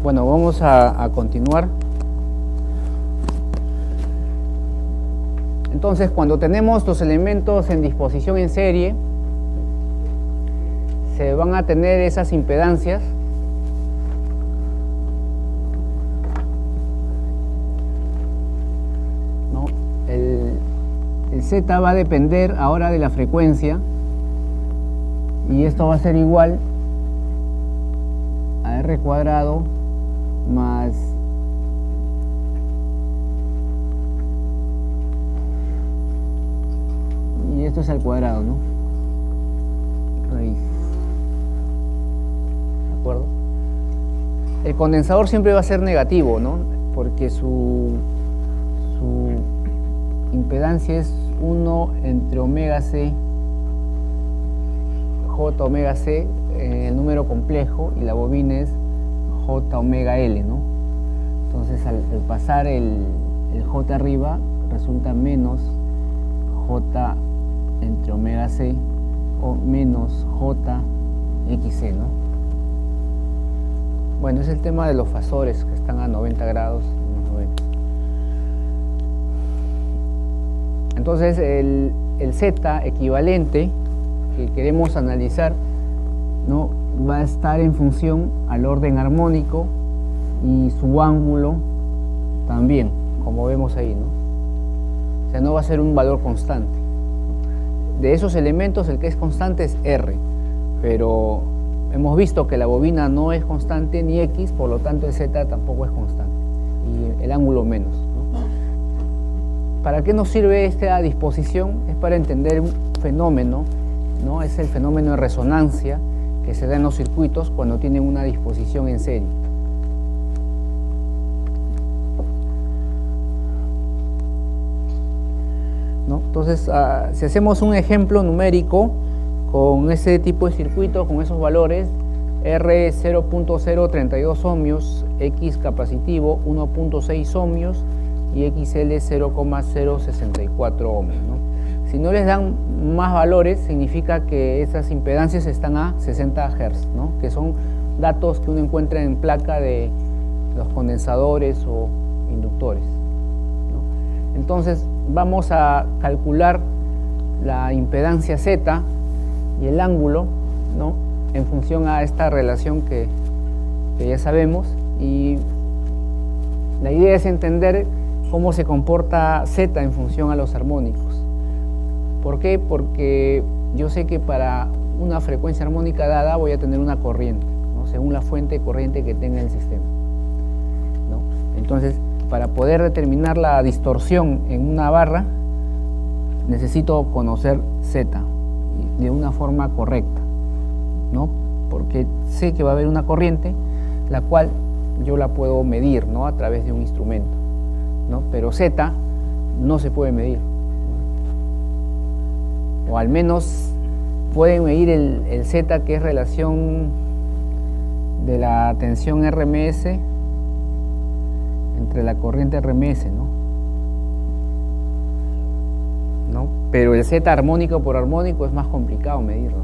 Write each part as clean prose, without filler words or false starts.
Bueno, vamos a continuar. Entonces, cuando tenemos los elementos en disposición en serie, se van a tener esas impedancias ¿no? El Z va a depender ahora de la frecuencia, y esto va a ser igual a R cuadrado más y esto es al cuadrado, ¿no? Raíz. ¿De acuerdo? El condensador siempre va a ser negativo, ¿no? Porque su impedancia es 1 entre omega C, J omega C, el número complejo, y la bobina es J omega L, ¿no? Entonces al pasar el J arriba resulta menos J entre omega C o menos J XC, ¿no? Bueno, es el tema de los fasores que están a 90 grados. 90. Entonces el Z equivalente que queremos analizar, ¿no?, va a estar en función al orden armónico y su ángulo también, como vemos ahí, ¿no? O sea, no va a ser un valor constante. De esos elementos el que es constante es R, pero hemos visto que la bobina no es constante ni X, por lo tanto el Z tampoco es constante, y el ángulo menos, ¿no? ¿Para qué nos sirve esta disposición? Es para entender un fenómeno, ¿no? Es el fenómeno de resonancia que se da en los circuitos cuando tienen una disposición en serie. ¿No? Entonces, si hacemos un ejemplo numérico con ese tipo de circuitos, con esos valores, R 0.032 ohmios, X capacitivo 1.6 ohmios y XL 0.064 ohmios, ¿no? Si no les dan más valores, significa que esas impedancias están a 60 Hz, ¿no? Que son datos que uno encuentra en placa de los condensadores o inductores, ¿no? Entonces vamos a calcular la impedancia Z y el ángulo, ¿no?, en función a esta relación que ya sabemos, y la idea es entender cómo se comporta Z en función a los armónicos. ¿Por qué? Porque yo sé que para una frecuencia armónica dada voy a tener una corriente, ¿no?, según la fuente de corriente que tenga el sistema, ¿no? Entonces, para poder determinar la distorsión en una barra, necesito conocer Z de una forma correcta, ¿no? Porque sé que va a haber una corriente, la cual yo la puedo medir, ¿no?, a través de un instrumento, ¿no? Pero Z no se puede medir, o al menos pueden medir el Z, que es relación de la tensión RMS entre la corriente RMS, ¿no? Pero el Z armónico por armónico es más complicado medirlo, ¿no?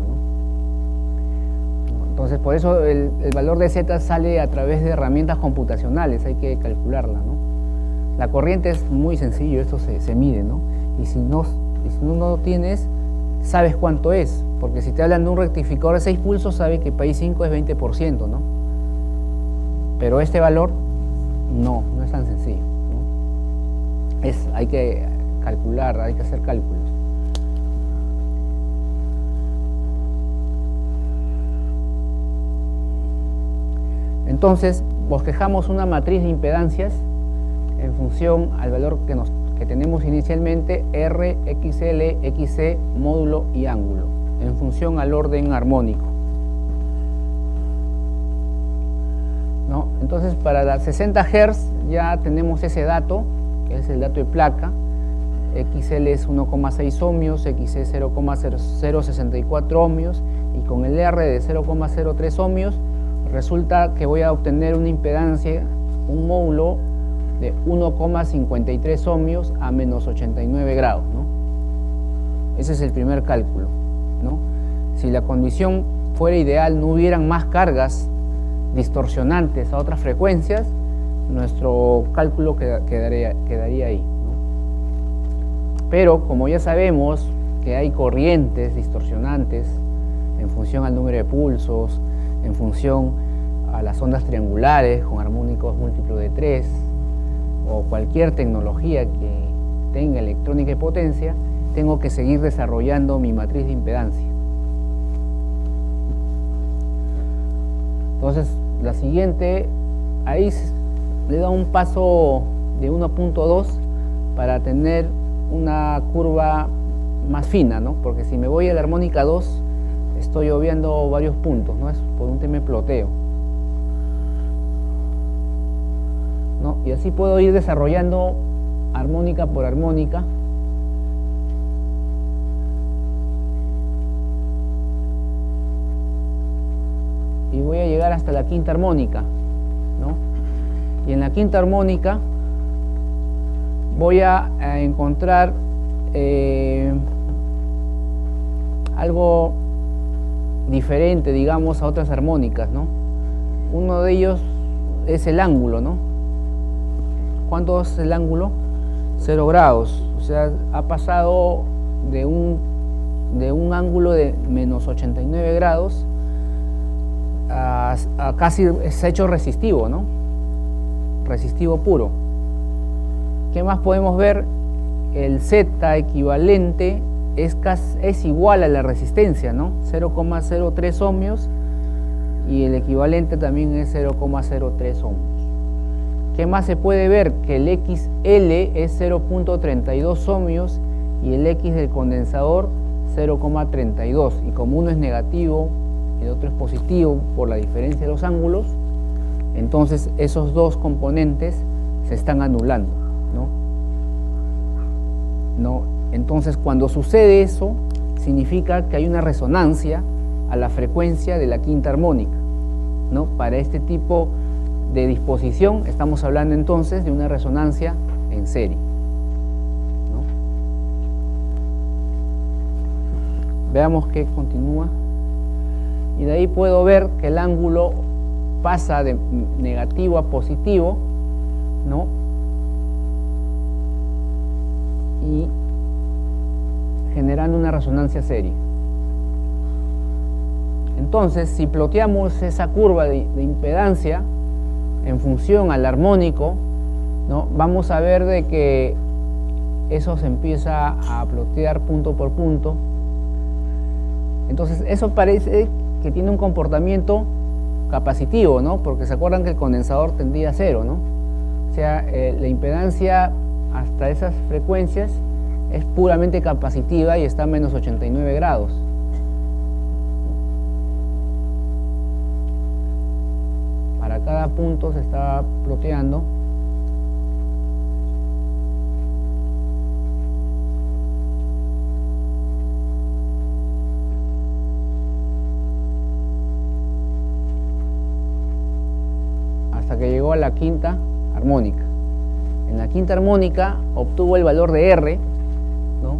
Entonces, por eso el valor de Z sale a través de herramientas computacionales, hay que calcularla, ¿no? La corriente es muy sencillo, esto se mide, ¿no? Y si no lo tienes, sabes cuánto es, porque si te hablan de un rectificador de 6 pulsos, sabes que país 5 es 20%, ¿no? Pero este valor no es tan sencillo, ¿no? Hay que calcular, hay que hacer cálculos. Entonces, bosquejamos una matriz de impedancias en función al valor que tenemos inicialmente, R, XL, XC, módulo y ángulo, en función al orden armónico, ¿no? Entonces, para las 60 Hz ya tenemos ese dato, que es el dato de placa. XL es 1,6 ohmios, XC 0,064 ohmios, y con el R de 0,03 ohmios resulta que voy a obtener una impedancia, un módulo de 1,53 ohmios a menos 89 grados, ¿no? Ese es el primer cálculo, ¿no? Si la condición fuera ideal, no hubieran más cargas distorsionantes a otras frecuencias, nuestro cálculo quedaría ahí, ¿no? Pero como ya sabemos que hay corrientes distorsionantes en función al número de pulsos, en función a las ondas triangulares con armónicos múltiplos de 3, o cualquier tecnología que tenga electrónica y potencia, tengo que seguir desarrollando mi matriz de impedancia. Entonces, la siguiente, ahí le da un paso de 1.2 para tener una curva más fina, ¿no? Porque si me voy a la armónica 2, estoy obviando varios puntos, ¿no? Es por un tema de ploteo, ¿no? Y así puedo ir desarrollando armónica por armónica. Y voy a llegar hasta la quinta armónica, ¿no? Y en la quinta armónica voy a encontrar algo diferente, digamos, a otras armónicas, ¿no? Uno de ellos es el ángulo, ¿no? ¿Cuánto es el ángulo? 0 grados, o sea, ha pasado de un ángulo de menos 89 grados a casi se ha hecho resistivo, ¿no? Resistivo puro. ¿Qué más podemos ver? El Z equivalente es igual a la resistencia, ¿no? 0,03 ohmios, y el equivalente también es 0,03 ohmios. ¿Qué más se puede ver? Que el XL es 0,32 ohmios y el X del condensador 0,32, y como uno es negativo y el otro es positivo por la diferencia de los ángulos, entonces esos dos componentes se están anulando, ¿no? Entonces, cuando sucede eso, significa que hay una resonancia a la frecuencia de la quinta armónica, ¿no? Para este tipo de disposición estamos hablando entonces de una resonancia en serie, ¿no? Veamos que continúa. Y de ahí puedo ver que el ángulo pasa de negativo a positivo, ¿no? Y generando una resonancia serie. Entonces, si ploteamos esa curva de impedancia en función al armónico, ¿no? Vamos a ver de que eso se empieza a plotear punto por punto. Entonces, eso parece que tiene un comportamiento capacitivo, ¿no? Porque se acuerdan que el condensador tendía a 0, ¿no? O sea, la impedancia hasta esas frecuencias es puramente capacitiva y está a menos 89 grados. Para cada punto se está ploteando. Hasta que llegó a la quinta armónica. En la quinta armónica obtuvo el valor de R, ¿no?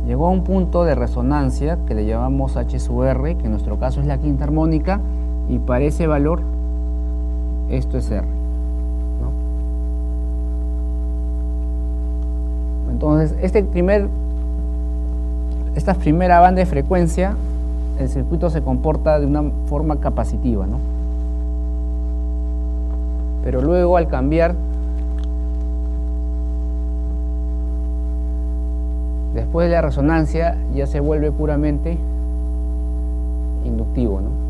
Llegó a un punto de resonancia que le llamamos H sub R, que en nuestro caso es la quinta armónica, y para ese valor esto es R, ¿no? Entonces, esta primera banda de frecuencia, el circuito se comporta de una forma capacitiva, ¿no? Pero luego, al cambiar, después de la resonancia, ya se vuelve puramente inductivo, ¿no?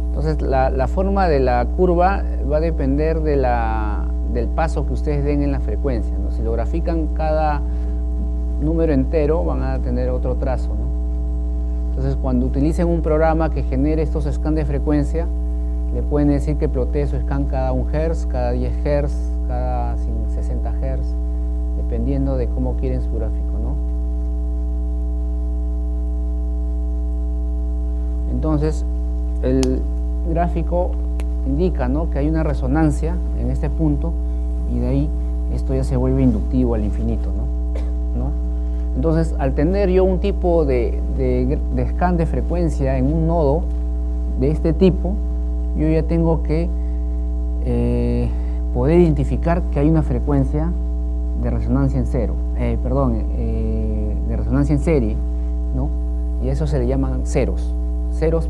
Entonces, la forma de la curva va a depender del paso que ustedes den en la frecuencia, ¿no? Si lo grafican cada número entero, van a tener otro trazo, ¿no? Entonces, cuando utilicen un programa que genere estos scans de frecuencia, le pueden decir que plotee su scan cada 1 Hz, cada 10 Hz, cada 60 Hz, dependiendo de cómo quieren su gráfico, ¿no? Entonces, el gráfico indica, ¿no?, que hay una resonancia en este punto, y de ahí esto ya se vuelve inductivo al infinito, ¿no? Entonces, al tener yo un tipo de scan de frecuencia en un nodo de este tipo, yo ya tengo que poder identificar que hay una frecuencia de resonancia en de resonancia en serie, ¿no? Y eso se le llaman ceros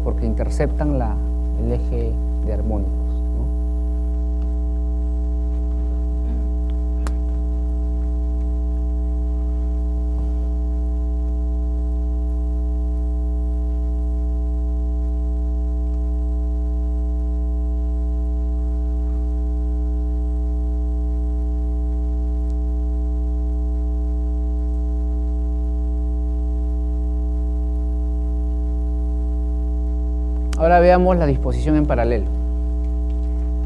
porque interceptan el eje de armónicos, ¿no? Ahora veamos la disposición en paralelo,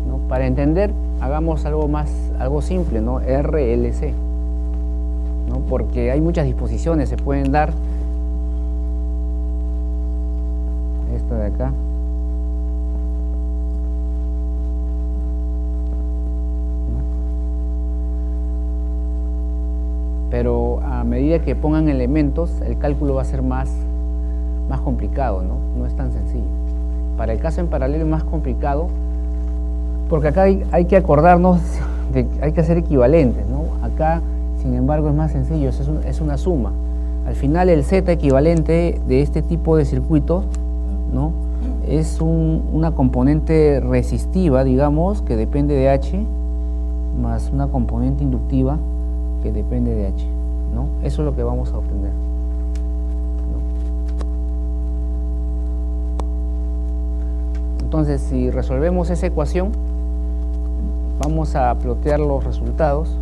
¿no? Para entender, hagamos algo simple, ¿no? RLC, ¿no? Porque hay muchas disposiciones, se pueden dar. Esta de acá. ¿No? Pero a medida que pongan elementos, el cálculo va a ser más complicado, ¿no? No es tan sencillo. Para el caso en paralelo es más complicado, porque acá hay que acordarnos, hay que hacer equivalentes, ¿no? Acá, sin embargo, es más sencillo, es una suma. Al final, el Z equivalente de este tipo de circuito, ¿no?, es una componente resistiva, digamos, que depende de H, más una componente inductiva que depende de H, ¿no? Eso es lo que vamos a obtener. Entonces, si resolvemos esa ecuación, vamos a plotear los resultados.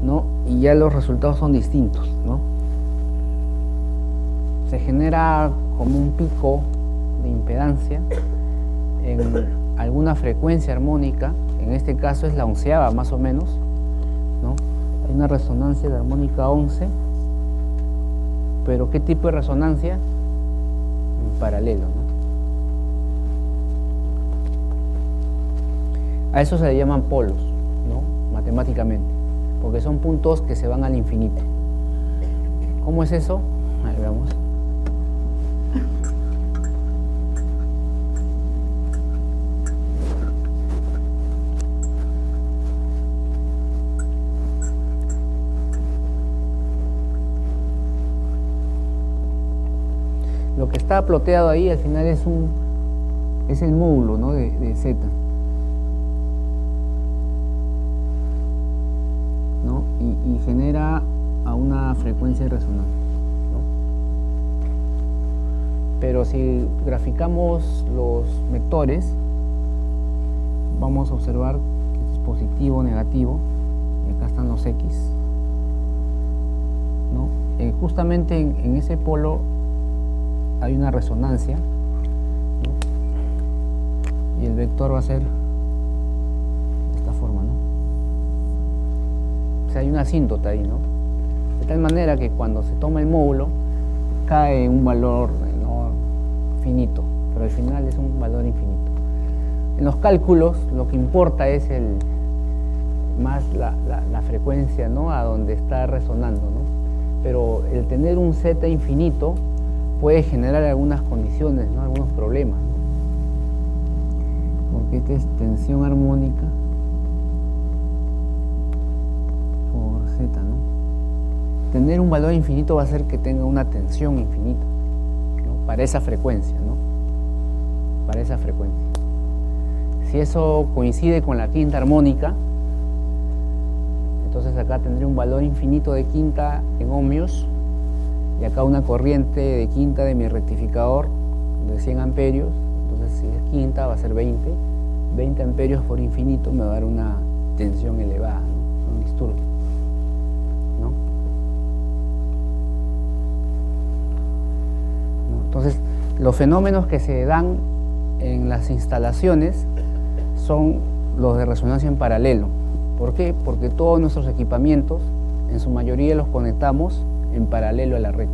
¿No? Y ya los resultados son distintos, ¿no? Se genera como un pico de impedancia en alguna frecuencia armónica, en este caso es la 11ª más o menos, ¿no? Hay una resonancia de armónica 11. Pero ¿qué tipo de resonancia? En paralelo, ¿no? A eso se le llaman polos, ¿no? Matemáticamente, porque son puntos que se van al infinito. ¿Cómo es eso? A ver, veamos. Lo que está ploteado ahí al final es el módulo, ¿no?, de Z, ¿no? Y genera a una frecuencia de resonancia, ¿no? Pero si graficamos los vectores, vamos a observar que es positivo o negativo, y acá están los X, ¿no? Justamente en ese polo hay una resonancia, ¿no? Y el vector va a ser de esta forma, ¿no? O sea, hay una asíntota ahí, ¿no? De tal manera que cuando se toma el módulo cae un valor, ¿no?, finito, pero al final es un valor infinito. En los cálculos lo que importa es más la frecuencia, ¿no?, a donde está resonando, ¿no? Pero el tener un Z infinito puede generar algunas condiciones, ¿no?, algunos problemas, ¿no? Porque esta es tensión armónica por Z, ¿no? Tener un valor infinito va a hacer que tenga una tensión infinita, ¿no?, para esa frecuencia, ¿no? Para esa frecuencia. Si eso coincide con la quinta armónica, entonces acá tendré un valor infinito de quinta en ohmios, y acá una corriente de quinta de mi rectificador de 100 amperios, entonces si es quinta va a ser 20 amperios por infinito me va a dar una tensión elevada, ¿no?, un disturbio. Entonces, los fenómenos que se dan en las instalaciones son los de resonancia en paralelo. ¿Por qué? Porque todos nuestros equipamientos, en su mayoría los conectamos en paralelo a la red,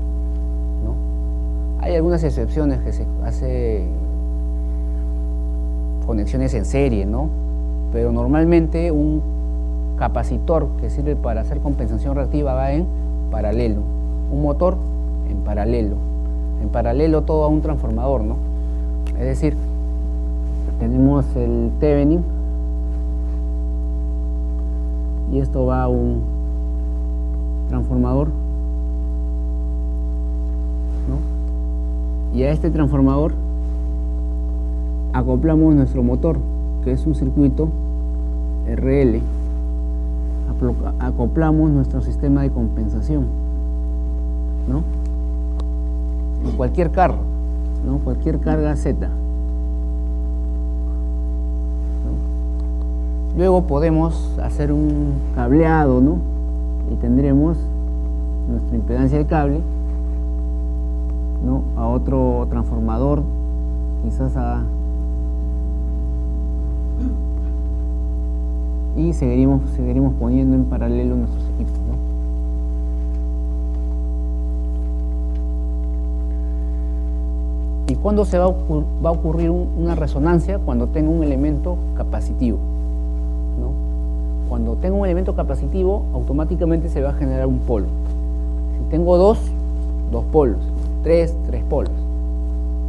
¿no? Hay algunas excepciones que se hace conexiones en serie, ¿no? Pero normalmente un capacitor que sirve para hacer compensación reactiva va en paralelo, un motor en paralelo todo a un transformador, ¿no? Es decir, tenemos el Thevenin y esto va a un transformador, ¿no? Y a este transformador acoplamos nuestro motor, que es un circuito RL. Acoplamos nuestro sistema de compensación, ¿no? En cualquier carga, ¿no? Cualquier carga Z, ¿no? Luego podemos hacer un cableado, ¿no? Y tendremos nuestra impedancia de cable, ¿no? A otro transformador, quizás y seguiremos poniendo en paralelo nuestros equipos, ¿no? ¿Y cuándo se va a ocurrir una resonancia? Cuando tenga un elemento capacitivo, ¿no? Cuando tengo un elemento capacitivo, automáticamente se va a generar un polo. Si tengo dos polos, tres polos,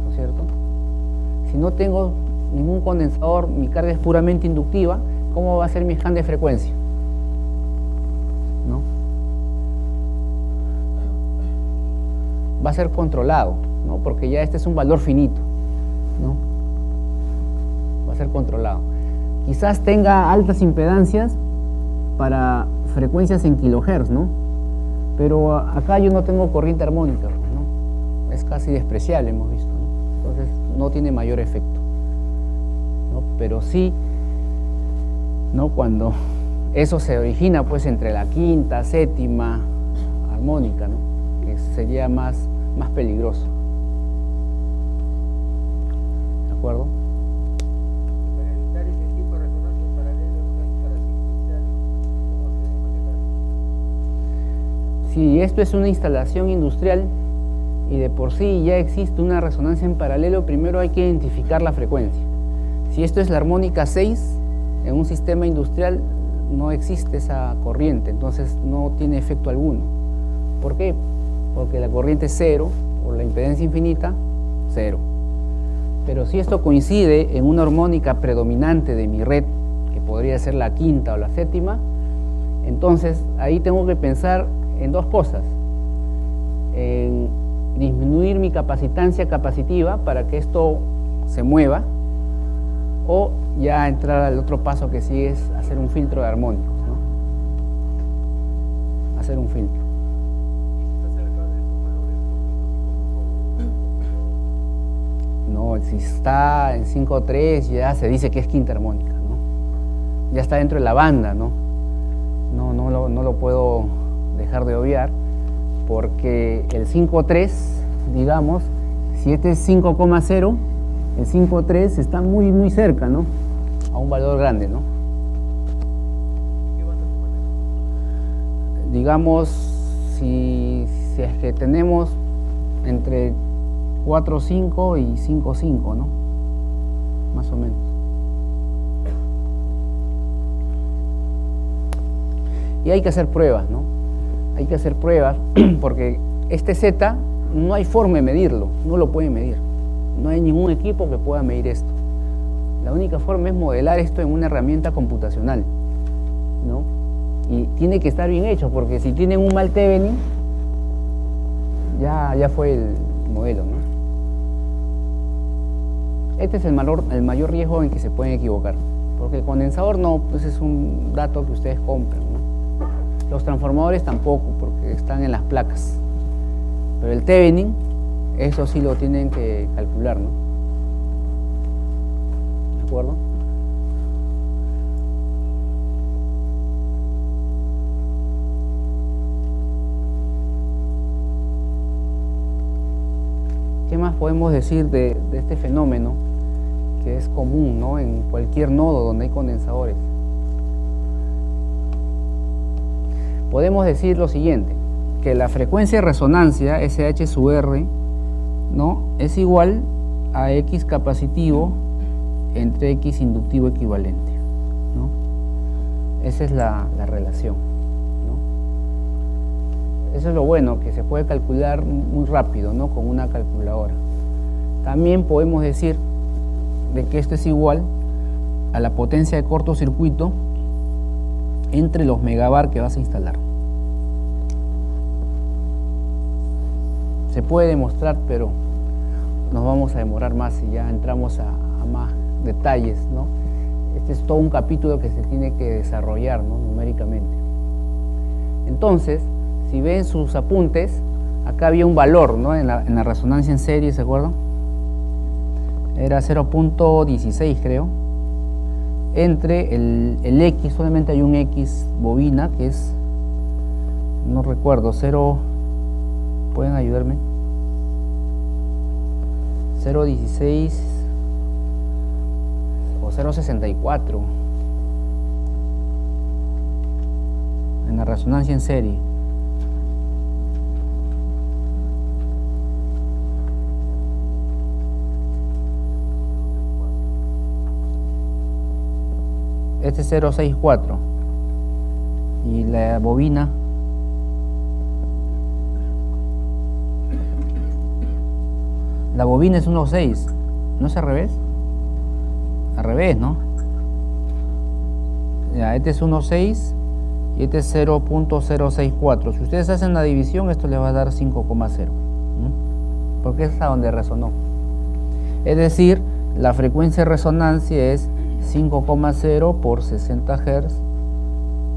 ¿no es cierto? Si no tengo ningún condensador, mi carga es puramente inductiva, ¿cómo va a ser mi scan de frecuencia? ¿No? Va a ser controlado, ¿no? Porque ya este es un valor finito, ¿no? Va a ser controlado. Quizás tenga altas impedancias para frecuencias en kilohertz, ¿no? Pero acá yo no tengo corriente armónica, ¿no? Es casi despreciable, hemos visto, ¿no? Entonces no tiene mayor efecto, ¿no? Pero sí, ¿no? Cuando eso se origina pues entre la quinta, séptima armónica, ¿no? Que sería más peligroso. ¿De acuerdo? Para evitar ese tipo de resonancia en paralelo en una instalación industrial, ¿cómo se debe manejar? Si esto es una instalación industrial y de por sí ya existe una resonancia en paralelo, primero hay que identificar la frecuencia. Si esto es la armónica 6, en un sistema industrial no existe esa corriente, entonces no tiene efecto alguno. ¿Por qué? Porque la corriente es cero, o la impedancia infinita, cero. Pero si esto coincide en una armónica predominante de mi red, que podría ser la quinta o la séptima, entonces ahí tengo que pensar en dos cosas: en disminuir mi capacitancia capacitiva para que esto se mueva, o ya entrar al otro paso que sigue, es hacer un filtro de armónicos, ¿no? Hacer un filtro. No, si está en 5.3 ya se dice que es quinta armónica, ¿no? Ya está dentro de la banda, ¿no? No lo puedo dejar de obviar, porque el 5.3, digamos, si este es 5,0, el 5.3 está muy cerca, ¿no? A un valor grande, ¿no? ¿Qué banda se maneja? Digamos, si es que tenemos entre 4.5 y 5.5, ¿no? Más o menos. Y hay que hacer pruebas, ¿no? Hay que hacer pruebas porque este Z no hay forma de medirlo, no lo pueden medir. No hay ningún equipo que pueda medir esto. La única forma es modelar esto en una herramienta computacional, ¿no? Y tiene que estar bien hecho, porque si tienen un mal Thevenin, ya fue el modelo, ¿no? Este es el mayor riesgo en que se pueden equivocar, porque el condensador no, pues es un dato que ustedes compran, ¿no? Los transformadores tampoco, porque están en las placas. Pero el Thevenin, eso sí lo tienen que calcular, ¿no? ¿De acuerdo? ¿Qué más podemos decir de este fenómeno que es común, ¿no?, en cualquier nodo donde hay condensadores? Podemos decir lo siguiente, que la frecuencia de resonancia, SH sub R, ¿no?, es igual a X capacitivo entre X inductivo equivalente, ¿no? Esa es la relación, ¿no? Eso es lo bueno, que se puede calcular muy rápido, ¿no?, con una calculadora. También podemos decir de que esto es igual a la potencia de cortocircuito entre los megabar que vas a instalar. Se puede demostrar, pero nos vamos a demorar más si ya entramos a más detalles, ¿no? Este es todo un capítulo que se tiene que desarrollar, ¿no?, numéricamente. Entonces, si ven sus apuntes, acá había un valor, ¿no?, en la resonancia en serie, ¿se acuerdan? Era 0.16, creo. Entre el X, solamente hay un X bobina, que es, no recuerdo, 0, ¿pueden ayudarme? 0.16 o 0.64 en la resonancia en serie. Este es 0.64 y la bobina es 1.6, ¿no es al revés? Al revés, ¿no? Ya, este es 1.6 y este es 0.064. Si ustedes hacen la división, esto les va a dar 5,0, porque es a donde resonó. Es decir, la frecuencia de resonancia es 5,0 por 60 Hz,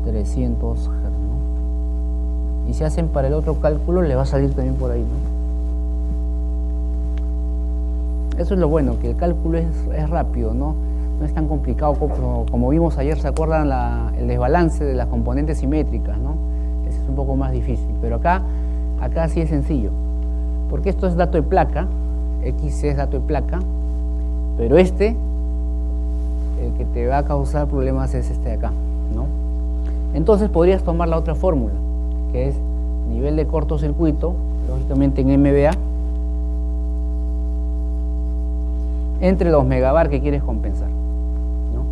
300 Hz, ¿no? Y si hacen para el otro cálculo, le va a salir también por ahí, ¿no? Eso es lo bueno, que el cálculo es rápido, ¿no? No es tan complicado como vimos ayer. ¿Se acuerdan el desbalance de las componentes simétricas, ¿no? Ese es un poco más difícil, pero acá sí es sencillo, porque esto es dato de placa, X es dato de placa, pero el que te va a causar problemas es este de acá, ¿no? Entonces podrías tomar la otra fórmula, que es nivel de cortocircuito, lógicamente en MVA, entre los megabar que quieres compensar, ¿no?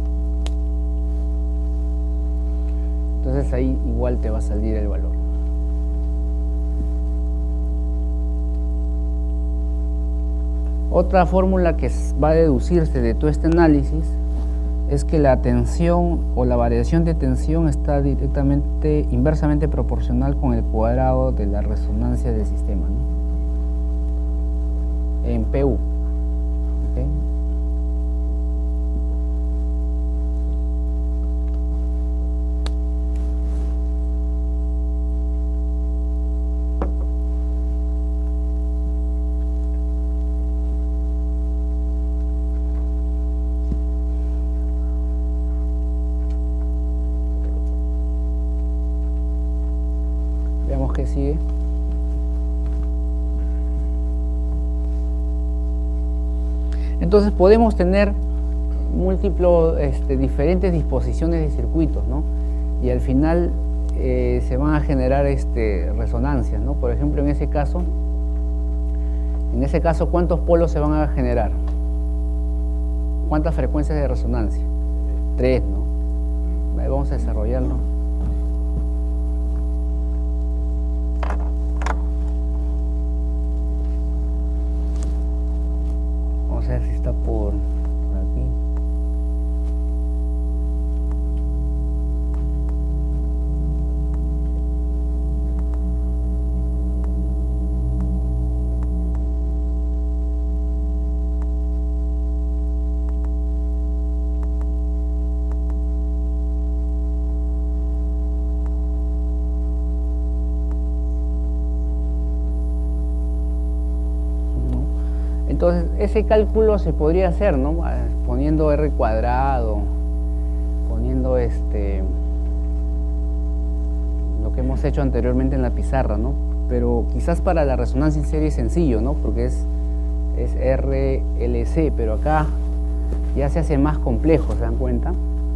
Entonces ahí igual te va a salir el valor. Otra fórmula que va a deducirse de todo este análisis es que la tensión o la variación de tensión está inversamente proporcional con el cuadrado de la resonancia del sistema, ¿no?, en PU. ¿Okay? Veamos qué sigue. Entonces podemos tener diferentes disposiciones de circuitos, ¿no? Y al final se van a generar resonancias, ¿no? Por ejemplo, en ese caso, ¿cuántos polos se van a generar? ¿Cuántas frecuencias de resonancia? 3, ¿no? Ahí vamos a desarrollarlo. Vamos a ver si está por aquí. Entonces, ese cálculo se podría hacer, ¿no? Poniendo R cuadrado, poniendo lo que hemos hecho anteriormente en la pizarra, ¿no? Pero quizás para la resonancia en serie es sencillo, ¿no? Porque es es RLC, pero acá ya se hace más complejo, ¿se dan cuenta?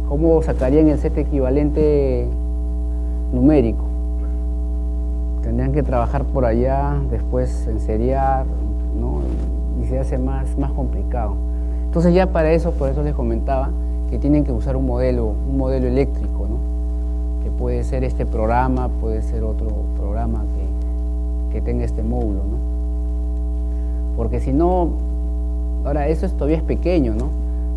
¿Cómo sacarían el set equivalente numérico? Tendrían que trabajar por allá, después enseriar, ¿no? Y se hace más complicado. Entonces ya para eso, por eso les comentaba que tienen que usar un modelo eléctrico, ¿no? Que puede ser este programa, puede ser otro programa que tenga este módulo, ¿no? Porque si no, ahora eso todavía es pequeño, ¿no?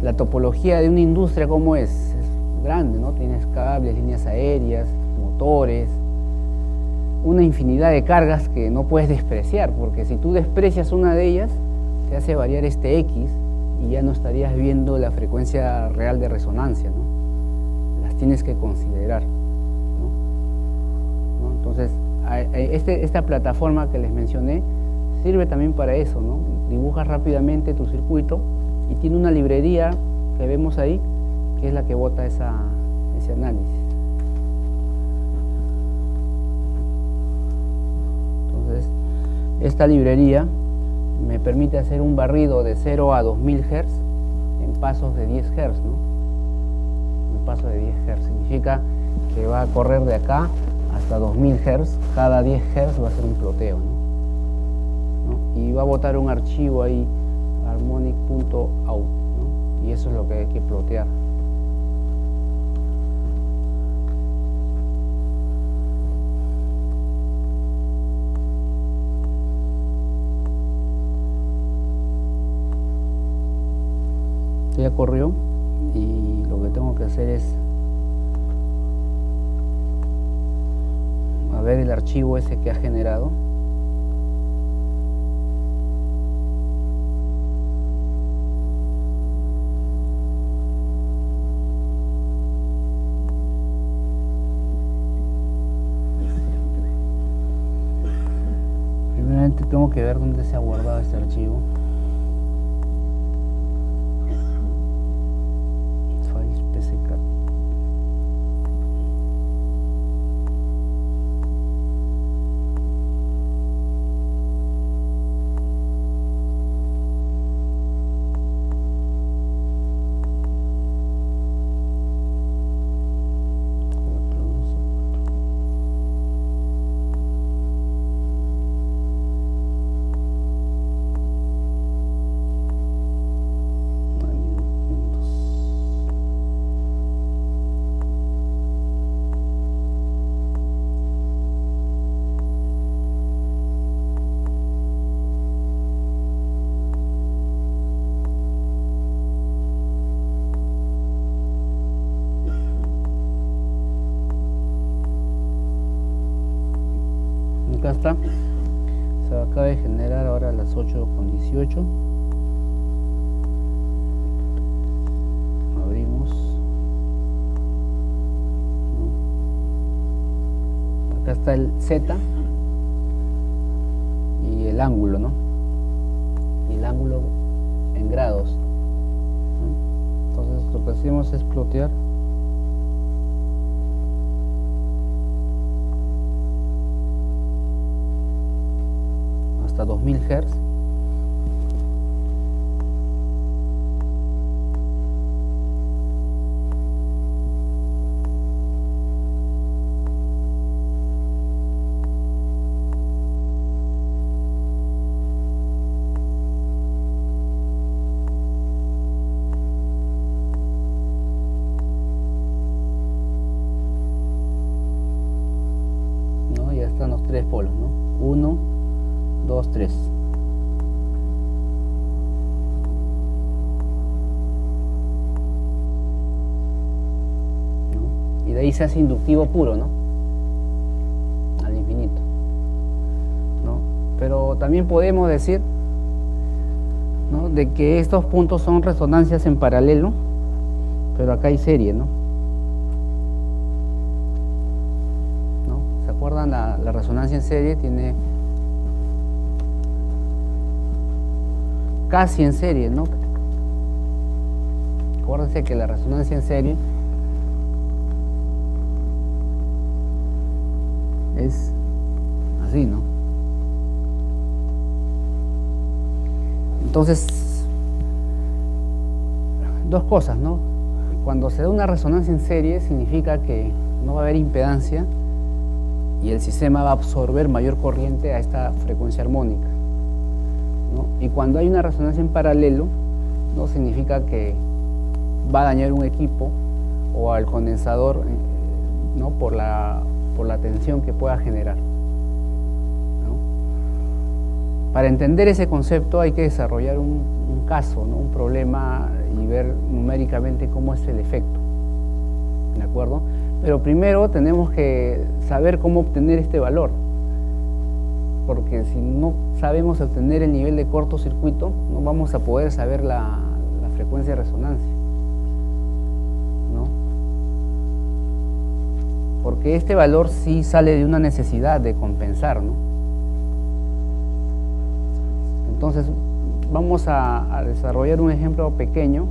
La topología de una industria, ¿cómo es? Es grande, ¿no? Tienes cables, líneas aéreas, motores, una infinidad de cargas que no puedes despreciar, porque si tú desprecias una de ellas, te hace variar este X y ya no estarías viendo la frecuencia real de resonancia, ¿no? Las tienes que considerar, ¿no? Entonces, esta plataforma que les mencioné sirve también para eso, ¿no? Dibujas rápidamente tu circuito y tiene una librería que vemos ahí, que es la que bota ese análisis. Entonces, esta librería me permite hacer un barrido de 0 a 2000 Hz en pasos de 10 Hz, ¿no? Un paso de 10 Hz significa que va a correr de acá hasta 2000 Hz, cada 10 Hz va a ser un ploteo, ¿no? Y va a botar un archivo ahí, harmonic.out, ¿no? Y eso es lo que hay que plotear. Esto ya corrió y lo que tengo que hacer es a ver el archivo ese que ha generado. Primeramente tengo que ver dónde se ha guardado este archivo. Files PCK. Acá está, se acaba de generar ahora a las 8:18. Abrimos, ¿no? Acá está el Z y el ángulo, ¿no? Y el ángulo en grados, ¿no? Entonces lo que hacemos es plotear hasta 2000 Hz. ¿No? Ya están los tres polos, ¿no? 1, 2, 3. ¿No? Y de ahí se hace inductivo puro, ¿no? Al infinito, ¿no? Pero también podemos decir, ¿no?, de que estos puntos son resonancias en paralelo, pero acá hay serie, ¿no? ¿Se acuerdan? La resonancia en serie tiene casi en serie, ¿no? Acuérdense que la resonancia en serie es así, ¿no? Entonces, dos cosas, ¿no? Cuando se da una resonancia en serie significa que no va a haber impedancia y el sistema va a absorber mayor corriente a esta frecuencia armónica, ¿no? Y cuando hay una resonancia en paralelo, no significa que va a dañar un equipo o al condensador, ¿no? por la tensión que pueda generar, ¿no? Para entender ese concepto hay que desarrollar un caso, ¿no? Un problema y ver numéricamente cómo es el efecto, ¿de acuerdo? Pero primero tenemos que saber cómo obtener este valor, porque si no sabemos obtener el nivel de cortocircuito, no vamos a poder saber la frecuencia de resonancia, ¿no? Porque este valor sí sale de una necesidad de compensar, ¿no? Entonces vamos a desarrollar un ejemplo pequeño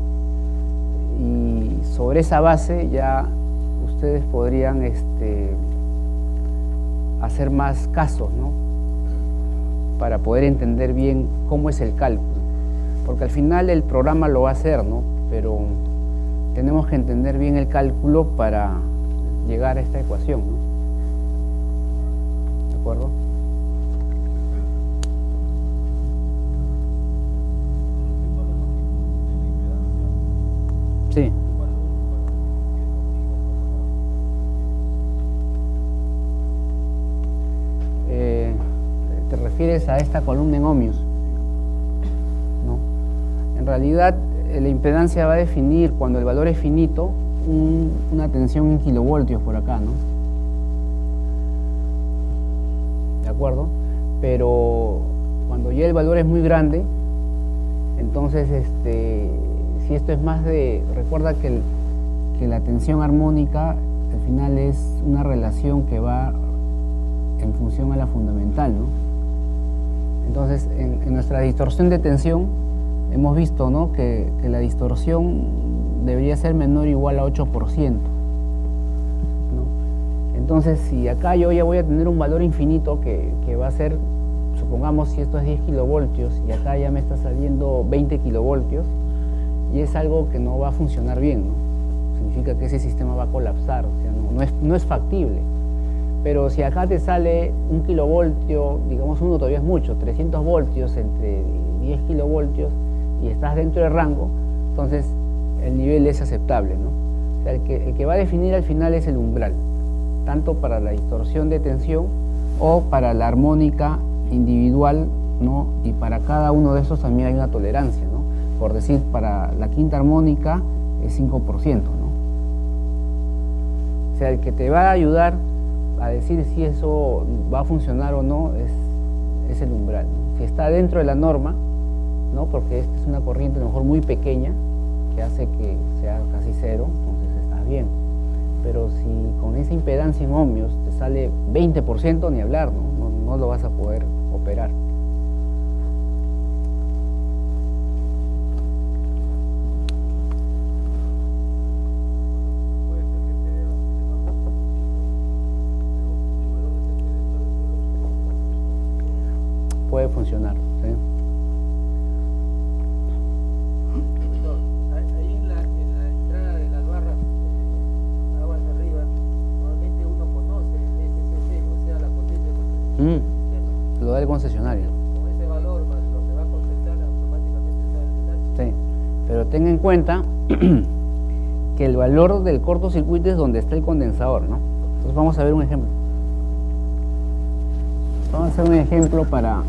y sobre esa base ya ustedes podrían hacer más casos, ¿no? Para poder entender bien cómo es el cálculo, porque al final el programa lo va a hacer, ¿no? Pero tenemos que entender bien el cálculo para llegar a esta ecuación, ¿no? ¿De acuerdo? Sí. ¿Te refieres a esta columna en ohmios? No. En realidad, la impedancia va a definir, cuando el valor es finito, una tensión en kilovoltios por acá, ¿no? ¿De acuerdo? Pero cuando ya el valor es muy grande, entonces, si esto es más de... Recuerda que la tensión armónica al final es una relación que va en función a la fundamental, ¿no? Entonces, en nuestra distorsión de tensión hemos visto, ¿no? que la distorsión debería ser menor o igual a 8%, ¿no? Entonces, si acá yo ya voy a tener un valor infinito que va a ser, supongamos si esto es 10 kilovoltios y acá ya me está saliendo 20 kilovoltios, y es algo que no va a funcionar bien, ¿no? Significa que ese sistema va a colapsar, o sea, no es factible. Pero si acá te sale 1 kilovoltio, digamos uno todavía es mucho, 300 voltios entre 10 kilovoltios y estás dentro del rango, entonces el nivel es aceptable, ¿no? O sea, el que va a definir al final es el umbral, tanto para la distorsión de tensión o para la armónica individual, ¿no? Y para cada uno de esos también hay una tolerancia, ¿no? Por decir, para la quinta armónica es 5%, ¿no? O sea, el que te va a ayudar a decir si eso va a funcionar o no es el umbral, ¿no? Si está dentro de la norma, ¿no? Porque esta es una corriente a lo mejor muy pequeña que hace que sea casi cero, entonces estás bien. Pero si con esa impedancia en ohmios te sale 20%, ni hablar, ¿no? No lo vas a poder operar. Puede funcionar, ¿sí? Ahí en la entrada de las barras, aguas arriba, normalmente uno conoce el SCC, o sea, la potencia de Lo da el concesionario. Con ese valor más lo que va a compensar automáticamente sale el Sí, pero ten en cuenta que el valor del cortocircuito es donde está el condensador, ¿no? Entonces vamos a ver un ejemplo. Vamos a hacer un ejemplo para...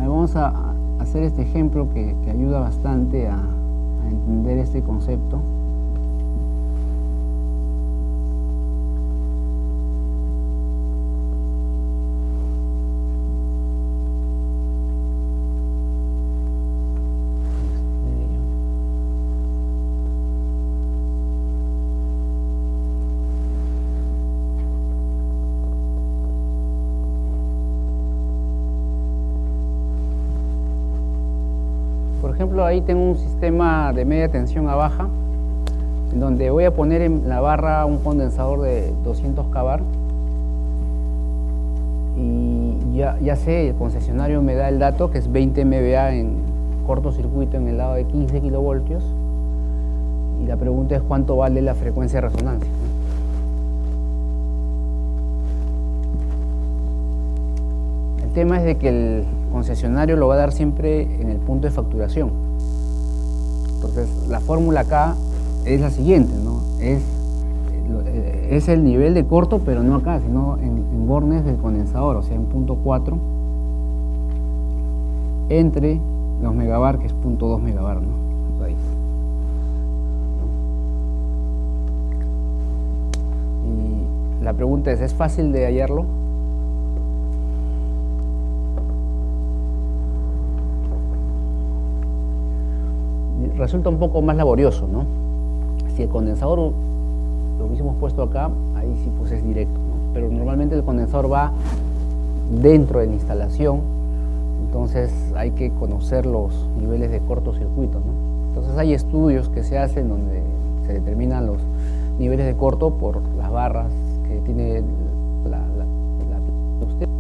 Vamos a hacer este ejemplo que ayuda bastante a entender este concepto. ejemplo, ahí tengo un sistema de media tensión a baja, en donde voy a poner en la barra un condensador de 200 kVAR. Y ya sé, el concesionario me da el dato que es 20 MVA en cortocircuito en el lado de 15 kilovoltios. Y la pregunta es cuánto vale la frecuencia de resonancia, ¿no? El tema es de que el concesionario lo va a dar siempre en el punto de facturación. Entonces, la fórmula acá es la siguiente, ¿no? Es el nivel de corto, pero no acá, sino en bornes del condensador, o sea, en punto 4, entre los megabar, que es punto 2 megabar, ¿no? Ahí. Y la pregunta ¿es fácil de hallarlo? Resulta un poco más laborioso, ¿no? Si el condensador lo hubiésemos puesto acá, ahí sí pues es directo, ¿no? Pero normalmente el condensador va dentro de la instalación, entonces hay que conocer los niveles de cortocircuito, ¿no? Entonces hay estudios que se hacen donde se determinan los niveles de corto por las barras que tiene usted.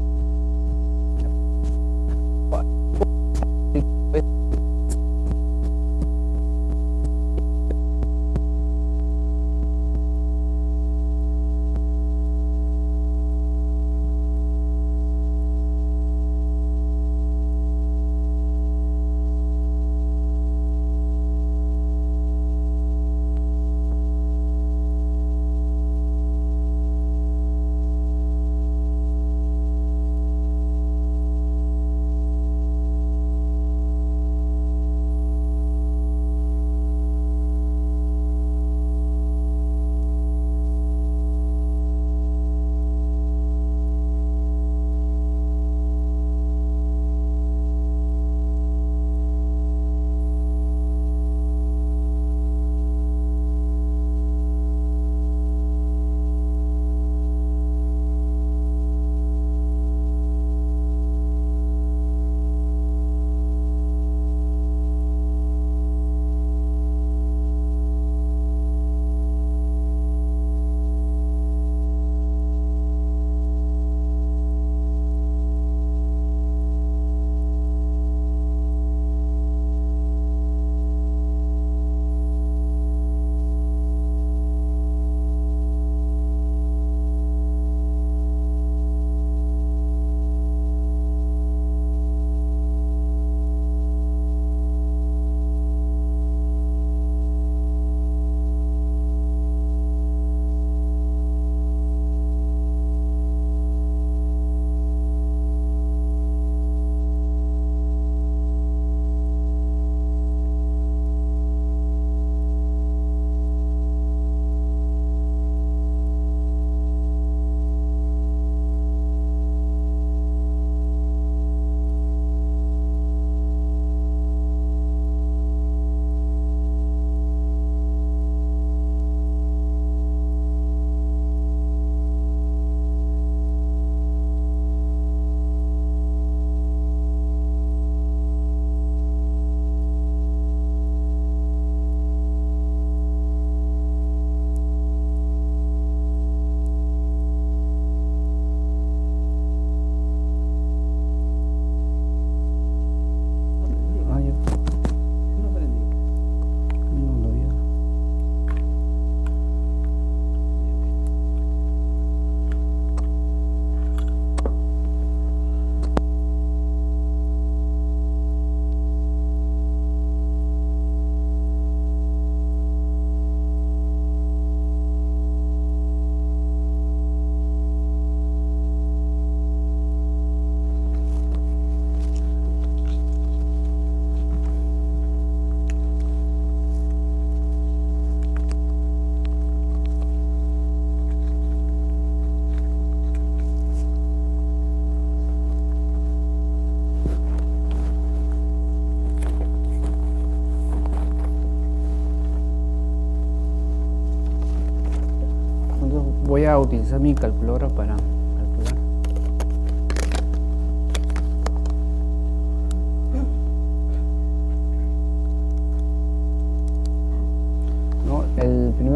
Voy a utilizar mi calculadora para calcular.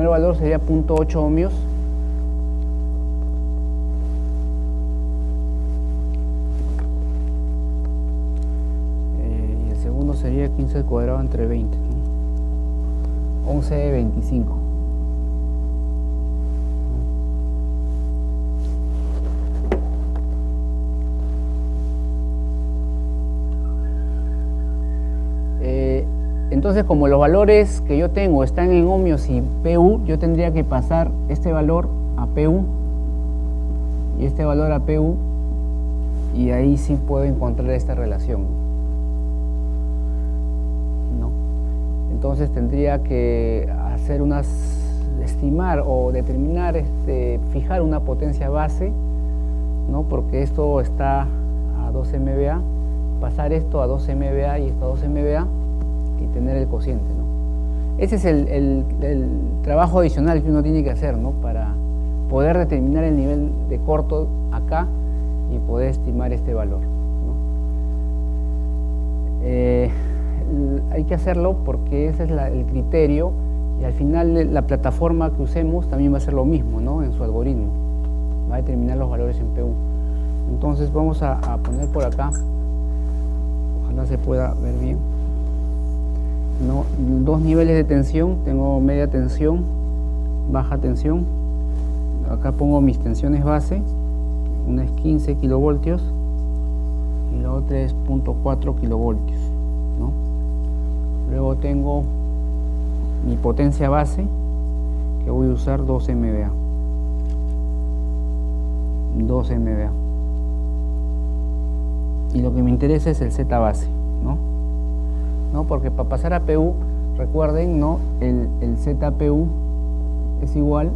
primer valor sería 0.8 ohmios. Y el segundo sería 15 al cuadrado entre 20, ¿no? 11,25. Entonces, como los valores que yo tengo están en ohmios y PU, yo tendría que pasar este valor a PU y este valor a PU, y ahí sí puedo encontrar esta relación, ¿no? Entonces tendría que hacer estimar o determinar, fijar una potencia base, ¿no? Porque esto está a 12 MVA, pasar esto a 12 MVA y esto a 12 MVA, y tener el cociente, ¿no? Ese es el trabajo adicional que uno tiene que hacer, ¿no? Para poder determinar el nivel de corto acá y poder estimar este valor, ¿no? Hay que hacerlo porque ese es el criterio, y al final la plataforma que usemos también va a ser lo mismo, ¿no? En su algoritmo va a determinar los valores en PU. Entonces vamos a poner por acá, ojalá se pueda ver bien, ¿no? Dos niveles de tensión. Tengo media tensión, baja tensión. Acá pongo mis tensiones base, una es 15 kilovoltios y la otra es 0.4 kilovoltios, ¿no? Luego tengo mi potencia base, que voy a usar 12 MVA. 12 MVA. Y lo que me interesa es el Z base, ¿no? Porque para pasar a PU, recuerden, ¿no? El ZPU es igual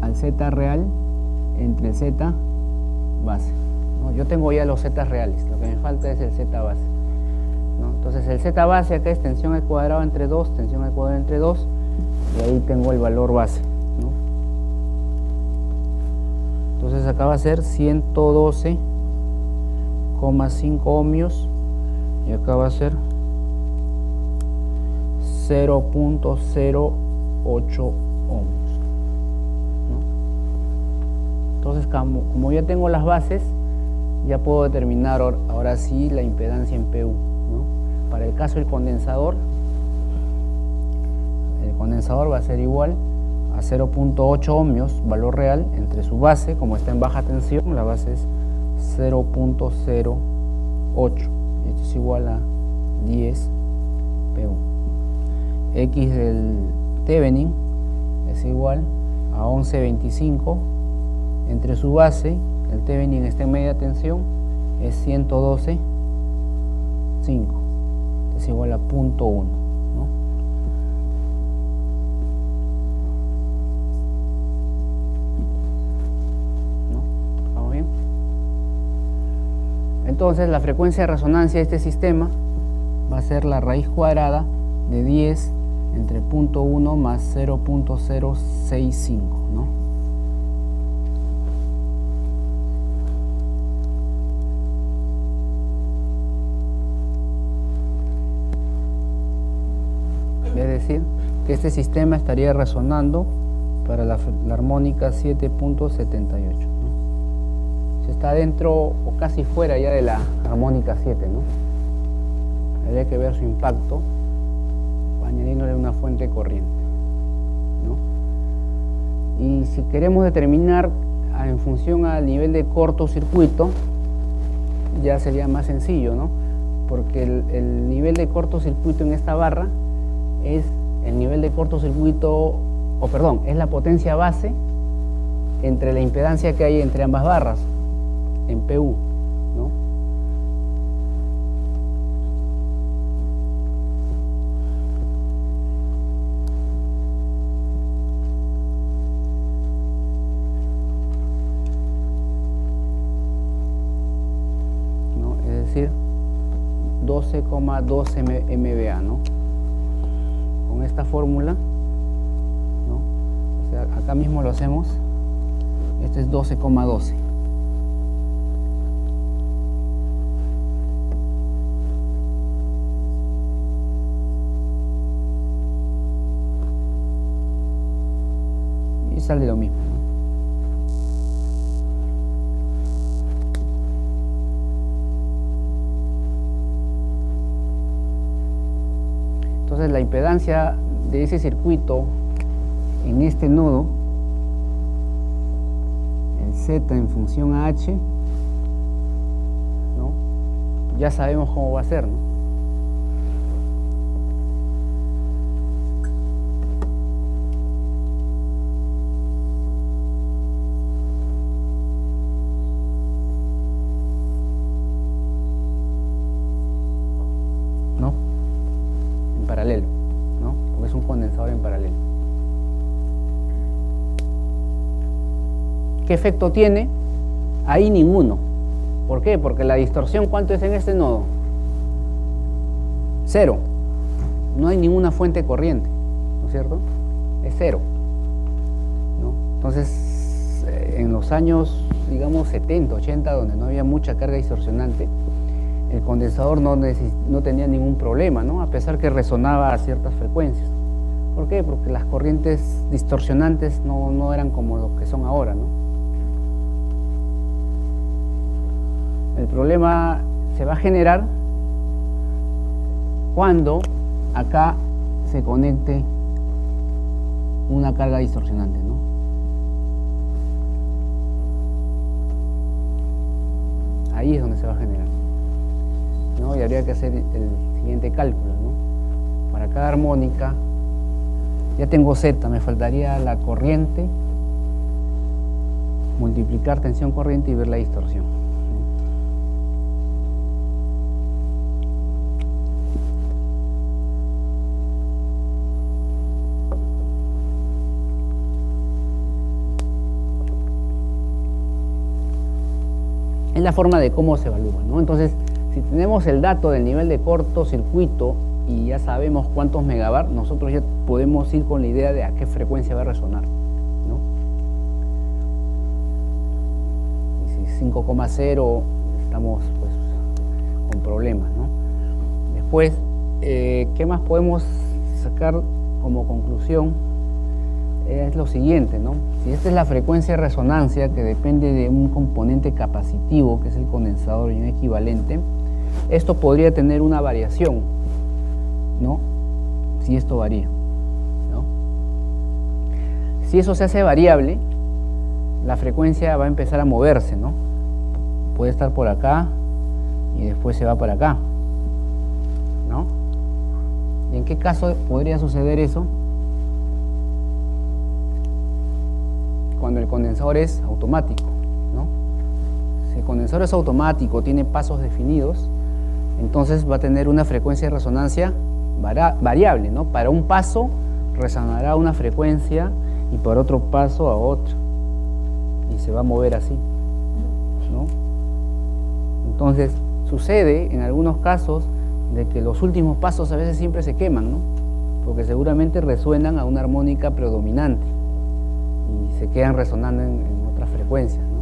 al Z real entre el Z base, ¿no? Yo tengo ya los Z reales, lo que me falta es el Z base, ¿no? Entonces el Z base acá es tensión al cuadrado entre 2, tensión al cuadrado entre 2, y ahí tengo el valor base, ¿no? Entonces acá va a ser 112,5 ohmios y acá va a ser 0.08 ohmios, ¿no? Entonces, como ya tengo las bases, ya puedo determinar ahora sí la impedancia en PU, ¿no? Para el caso del condensador, el condensador va a ser igual a 0.8 ohmios, valor real, entre su base, como está en baja tensión, la base es 0.08, y esto es igual a 10 PU. X del Thevenin es igual a 11,25, entre su base, el Thevenin está en media tensión, es 112,5, es igual a 0.1, ¿no? ¿Vamos bien? Entonces la frecuencia de resonancia de este sistema va a ser la raíz cuadrada de 10 entre 0.1 más 0.065, ¿no? Es decir, que este sistema estaría resonando para la armónica 7.78, ¿no? Se está dentro o casi fuera ya de la armónica 7, ¿no? Habría que ver su impacto añadiéndole una fuente de corriente, ¿no? Y si queremos determinar en función al nivel de cortocircuito, ya sería más sencillo, ¿no? Porque el nivel de cortocircuito en esta barra es el nivel de cortocircuito, es la potencia base entre la impedancia que hay entre ambas barras en PU, ¿no? Es decir, 12,12 MVA, ¿no? Con esta fórmula, ¿no? O sea, acá mismo lo hacemos. Este es 12,12. sale lo mismo, ¿no? Entonces la impedancia de ese circuito en este nodo, el Z en función a H, ¿no? Ya sabemos cómo va a ser, ¿no? ¿No? En paralelo, ¿no? Porque es un condensador en paralelo. ¿Qué efecto tiene? Ahí ninguno. ¿Por qué? Porque la distorsión, ¿cuánto es en este nodo? 0. No hay ninguna fuente corriente, ¿no es cierto? Es 0, ¿no? Entonces, en los años, digamos, 70, 80, donde no había mucha carga distorsionante, el condensador no tenía ningún problema, ¿no? A pesar que resonaba a ciertas frecuencias. ¿Por qué? Porque las corrientes distorsionantes no eran como lo que son ahora, ¿no? El problema se va a generar cuando acá se conecte una carga distorsionante, ¿no? Ahí es donde se va a generar, ¿no? Y habría que hacer el siguiente cálculo, ¿no? Para cada armónica, ya tengo Z, me faltaría la corriente, multiplicar tensión corriente y ver la distorsión. Es la forma de cómo se evalúa, ¿no? Entonces, si tenemos el dato del nivel de cortocircuito y ya sabemos cuántos megabar, nosotros ya podemos ir con la idea de a qué frecuencia va a resonar, ¿no? Y si 5,0 estamos pues con problemas, ¿no? Después, ¿qué más podemos sacar como conclusión? Es lo siguiente, ¿no? Si esta es la frecuencia de resonancia que depende de un componente capacitivo, que es el condensador y un equivalente, esto podría tener una variación, ¿no? Si esto varía, ¿no? Si eso se hace variable, la frecuencia va a empezar a moverse, ¿no? Puede estar por acá y después se va para acá, ¿no? ¿Y en qué caso podría suceder eso? Cuando el condensador es automático, ¿no? Si el condensador es automático, tiene pasos definidos, entonces va a tener una frecuencia de resonancia variable, ¿no? Para un paso resonará una frecuencia y para otro paso a otra, y se va a mover así, ¿no? Entonces sucede en algunos casos de que los últimos pasos a veces siempre se queman, ¿no? Porque seguramente resuenan a una armónica predominante y se quedan resonando en otras frecuencias, ¿no?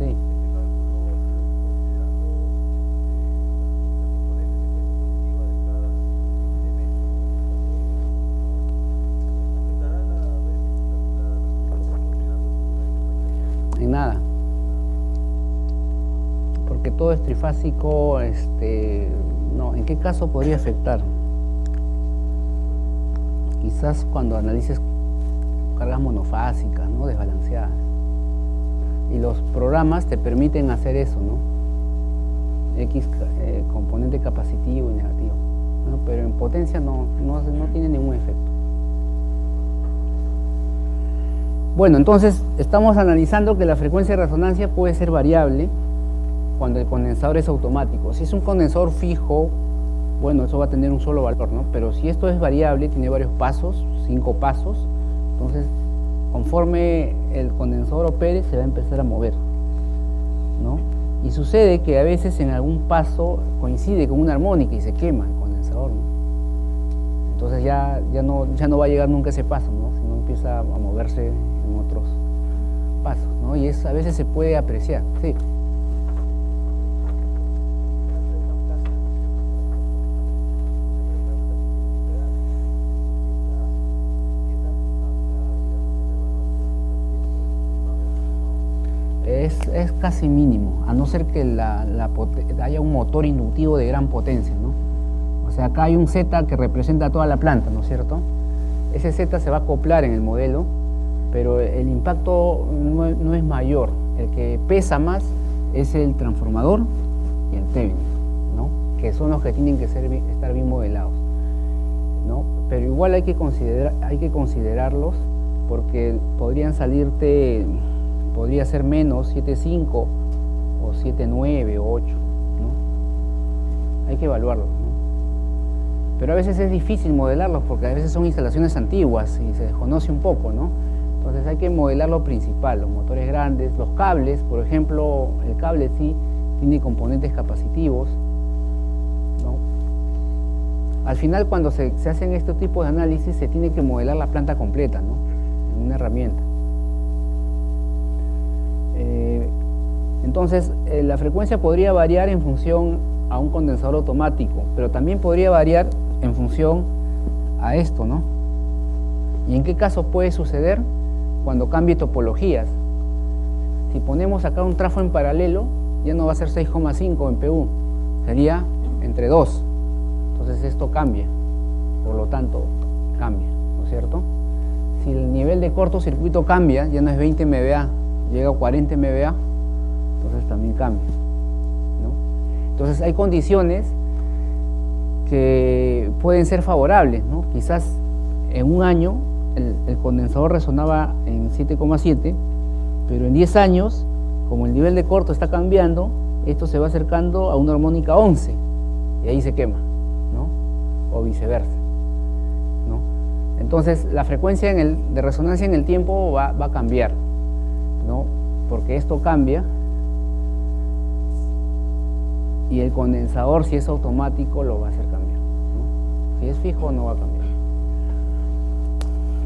Sí. En nada, porque todo es trifásico, no, ¿en qué caso podría afectar? Quizás cuando analices cargas monofásicas, ¿no? Desbalanceadas. Y los programas te permiten hacer eso, ¿no? X componente capacitivo y negativo, ¿no? Pero en potencia no tiene ningún efecto. Bueno, entonces estamos analizando que la frecuencia de resonancia puede ser variable cuando el condensador es automático. Si es un condensador fijo, bueno, eso va a tener un solo valor, ¿no? Pero si esto es variable, tiene varios pasos, 5 pasos, entonces conforme el condensador opere, se va a empezar a mover, ¿no? Y sucede que a veces en algún paso coincide con una armónica y se quema el condensador, ¿no? Entonces ya no va a llegar nunca ese paso, ¿no? Sino empieza a moverse en otros pasos, ¿no? Y a veces se puede apreciar, sí. es casi mínimo, a no ser que haya un motor inductivo de gran potencia, ¿no? O sea, acá hay un Z que representa toda la planta, ¿no es cierto? Ese Z se va a acoplar en el modelo, pero el impacto no es mayor. El que pesa más es el transformador y el técnico, ¿no? Que son los que tienen que estar bien modelados, ¿no? Pero igual hay que considerarlos, porque podría ser menos 7.5 o 7.9 o 8, ¿no? Hay que evaluarlos, ¿no? Pero a veces es difícil modelarlos porque a veces son instalaciones antiguas y se desconoce un poco, ¿no? Entonces hay que modelar lo principal, los motores grandes, los cables, por ejemplo, el cable sí tiene componentes capacitivos, ¿no? Al final, cuando se hacen este tipo de análisis, se tiene que modelar la planta completa, ¿no? En una herramienta. Entonces, la frecuencia podría variar en función a un condensador automático, pero también podría variar en función a esto, ¿no? ¿Y en qué caso puede suceder? Cuando cambie topologías. Si ponemos acá un trafo en paralelo, ya no va a ser 6,5 en PU, sería entre 2. Entonces esto cambia, por lo tanto cambia, ¿no es cierto? Si el nivel de cortocircuito cambia, ya no es 20 MVA, llega a 40 MVA, entonces también cambia, ¿no? Entonces hay condiciones que pueden ser favorables, ¿no? Quizás en un año el condensador resonaba en 7,7, pero en 10 años, como el nivel de corto está cambiando, esto se va acercando a una armónica 11 y ahí se quema, ¿no? O viceversa, ¿no? Entonces la frecuencia de resonancia en el tiempo va a cambiar, ¿no? Porque esto cambia y el condensador, si es automático, lo va a hacer cambiar, ¿no? Si es fijo, no va a cambiar.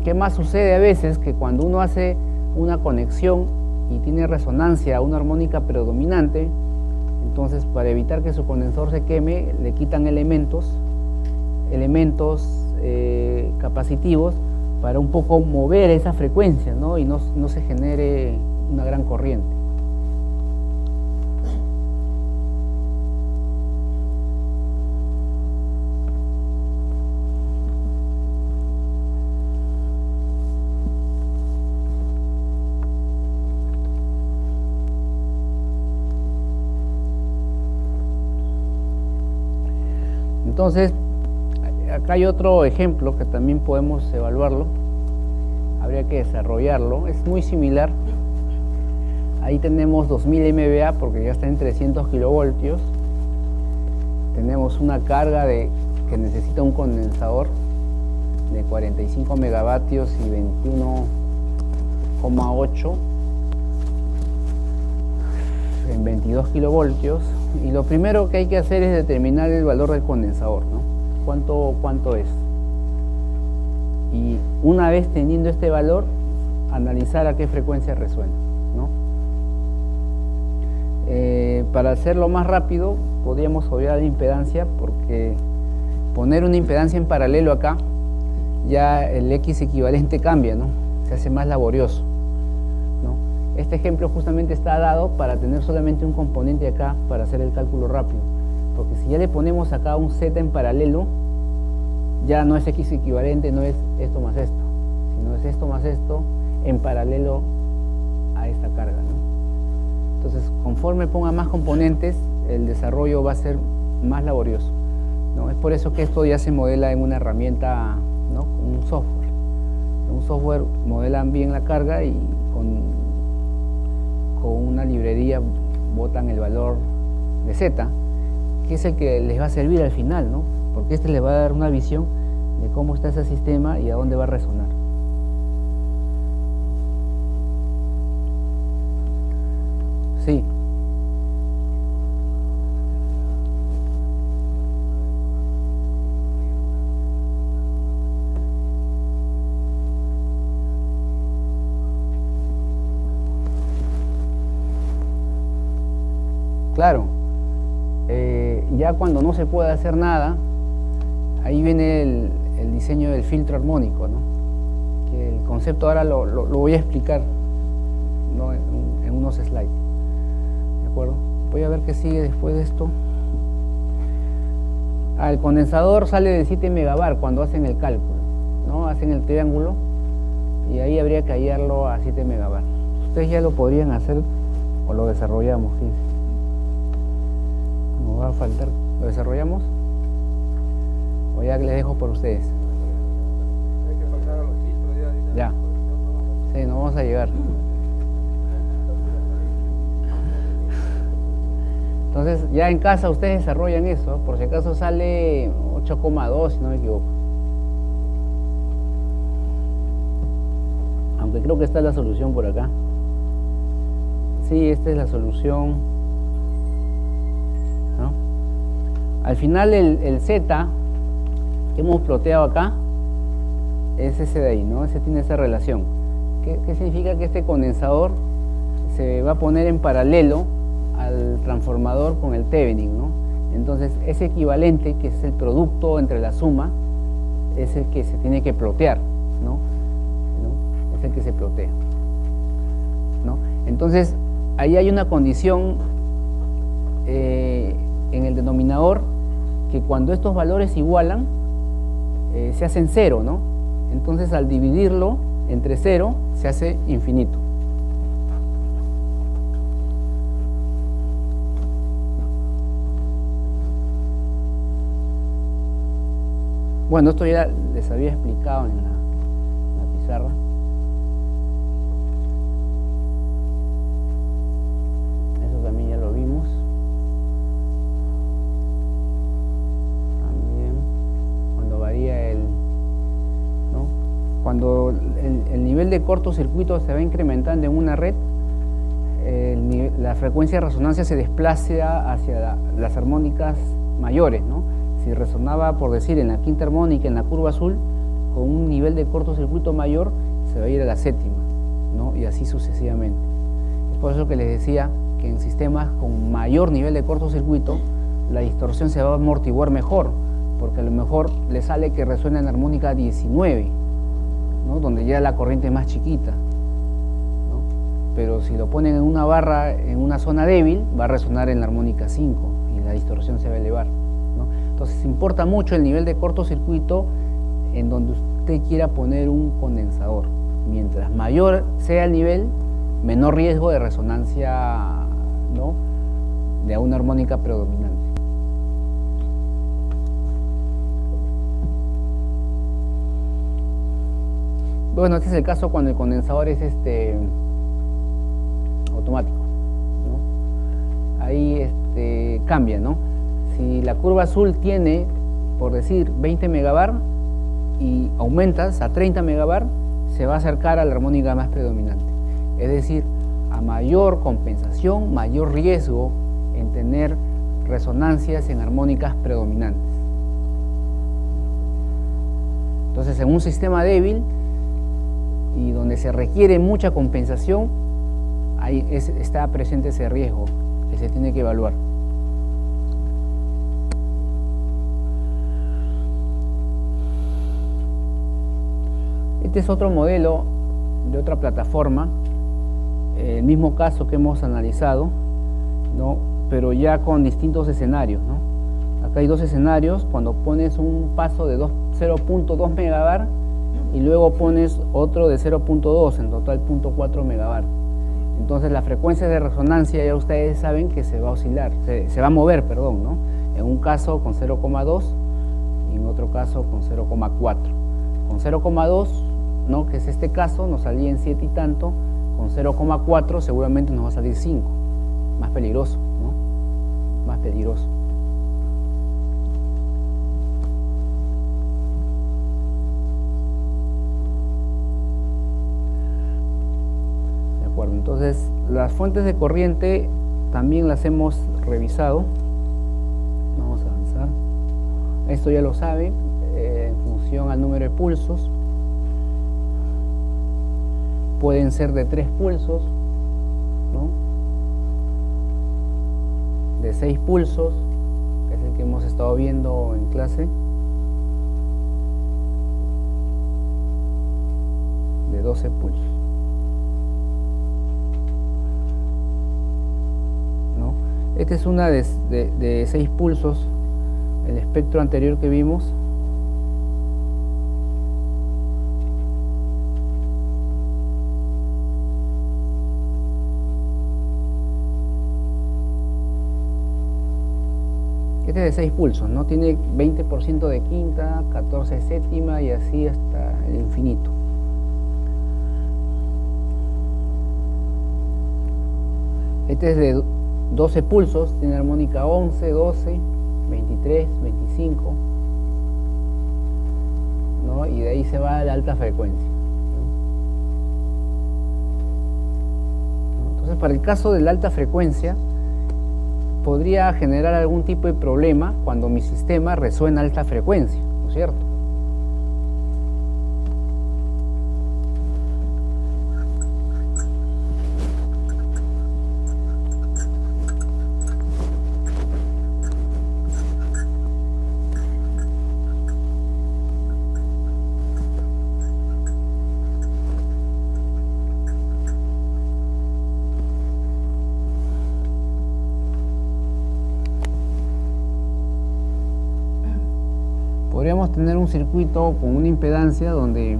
¿Qué más sucede a veces? Que cuando uno hace una conexión y tiene resonancia a una armónica predominante, entonces para evitar que su condensador se queme, le quitan elementos capacitivos para un poco mover esa frecuencia, ¿no? Y no se genere una gran corriente. Entonces, acá hay otro ejemplo que también podemos evaluarlo, habría que desarrollarlo, es muy similar. Ahí tenemos 2000 MVA porque ya está en 300 kilovoltios, tenemos una carga que necesita un condensador de 45 megavatios y 21,8 en 22 kilovoltios, y lo primero que hay que hacer es determinar el valor del condensador, ¿no? ¿Cuánto es? Y una vez teniendo este valor, analizar a qué frecuencia resuena, ¿no? Para hacerlo más rápido, podríamos obviar la impedancia, porque poner una impedancia en paralelo acá, ya el X equivalente cambia, ¿no? Se hace más laborioso, ¿no? Este ejemplo justamente está dado para tener solamente un componente acá para hacer el cálculo rápido, porque si ya le ponemos acá un Z en paralelo, ya no es X equivalente, no es esto más esto, sino es esto más esto en paralelo a esta carga, ¿no? Entonces, conforme ponga más componentes, el desarrollo va a ser más laborioso, ¿no? Es por eso que esto ya se modela en una herramienta, ¿no? Un software. En un software modelan bien la carga y con una librería botan el valor de Z, que es el que les va a servir al final, ¿no? Porque este les va a dar una visión de cómo está ese sistema y a dónde va a resonar. Sí. Claro, ya cuando no se puede hacer nada, ahí viene el diseño del filtro armónico, ¿no? Que el concepto ahora lo voy a explicar, ¿no? en unos slides. acuerdo. Voy a ver qué sigue después de esto. El condensador sale de 7 megabar cuando hacen el cálculo, ¿no? Hacen el triángulo y ahí habría que hallarlo a 7 megabar. Ustedes ya lo podrían hacer o lo desarrollamos, sí. Nos va a faltar. ¿Lo desarrollamos? O ya les dejo por ustedes. Hay que pasar a los filtros Ya. Sí, nos vamos a llegar. Entonces, ya en casa ustedes desarrollan eso. Por si acaso sale 8,2, si no me equivoco. Aunque creo que está la solución por acá. Sí, esta es la solución, ¿no? Al final el Z que hemos ploteado acá es ese de ahí, ¿no? Ese tiene esa relación. ¿Qué significa? Que este condensador se va a poner en paralelo al transformador con el Thevenin, ¿no? Entonces ese equivalente, que es el producto entre la suma, es el que se tiene que plotear, ¿no? Es el que se plotea, ¿no? Entonces ahí hay una condición en el denominador, que cuando estos valores igualan se hacen cero, ¿no? Entonces al dividirlo entre cero se hace infinito. Bueno, esto ya les había explicado en la pizarra. Eso también ya lo vimos. También cuando varía ¿no? Cuando el nivel de cortocircuito se va incrementando en una red, la frecuencia de resonancia se desplaza hacia las armónicas mayores, ¿no? Si resonaba, por decir, en la quinta armónica, en la curva azul, con un nivel de cortocircuito mayor, se va a ir a la séptima, ¿no? Y así sucesivamente. Es por eso que les decía que en sistemas con mayor nivel de cortocircuito, la distorsión se va a amortiguar mejor, porque a lo mejor le sale que resuena en la armónica 19, ¿no? Donde ya la corriente es más chiquita, ¿no? Pero si lo ponen en una barra, en una zona débil, va a resonar en la armónica 5 y la distorsión se va a elevar. Entonces importa mucho el nivel de cortocircuito en donde usted quiera poner un condensador. Mientras mayor sea el nivel, menor riesgo de resonancia, ¿no?, de una armónica predominante. Bueno, este es el caso cuando el condensador es automático, ¿no? Ahí cambia, ¿no? Si la curva azul tiene, por decir, 20 megabar y aumentas a 30 megabar, se va a acercar a la armónica más predominante. Es decir, a mayor compensación, mayor riesgo en tener resonancias en armónicas predominantes. Entonces, en un sistema débil y donde se requiere mucha compensación, ahí está presente ese riesgo que se tiene que evaluar. Este es otro modelo de otra plataforma, el mismo caso que hemos analizado, ¿no?, pero ya con distintos escenarios, ¿no? Acá hay dos escenarios, cuando pones un paso de 0.2 megabar y luego pones otro de 0.2, en total 0.4 megabar. Entonces la frecuencia de resonancia ya ustedes saben que se va a oscilar, se va a mover, perdón, ¿no? En un caso con 0,2 y en otro caso con 0,4. Con 0,2, ¿no?, que es este caso, nos salía en 7 y tanto. Con 0,4 seguramente nos va a salir 5. Más peligroso, ¿no? Más peligroso. De acuerdo, entonces las fuentes de corriente también las hemos revisado. Vamos a avanzar. Esto ya lo saben, en función al número de pulsos. Pueden ser de 3 pulsos, ¿no?, de 6 pulsos, que es el que hemos estado viendo en clase, de 12 pulsos, ¿no? Esta es una de 6 pulsos, el espectro anterior que vimos. Este es de 6 pulsos, ¿no? Tiene 20% de quinta, 14 séptima y así hasta el infinito. Este es de 12 pulsos, tiene armónica 11, 12, 23, 25, ¿no? Y de ahí se va a la alta frecuencia, ¿no? Entonces, para el caso de la alta frecuencia, podría generar algún tipo de problema cuando mi sistema resuena a alta frecuencia, ¿no es cierto? Podríamos tener un circuito con una impedancia donde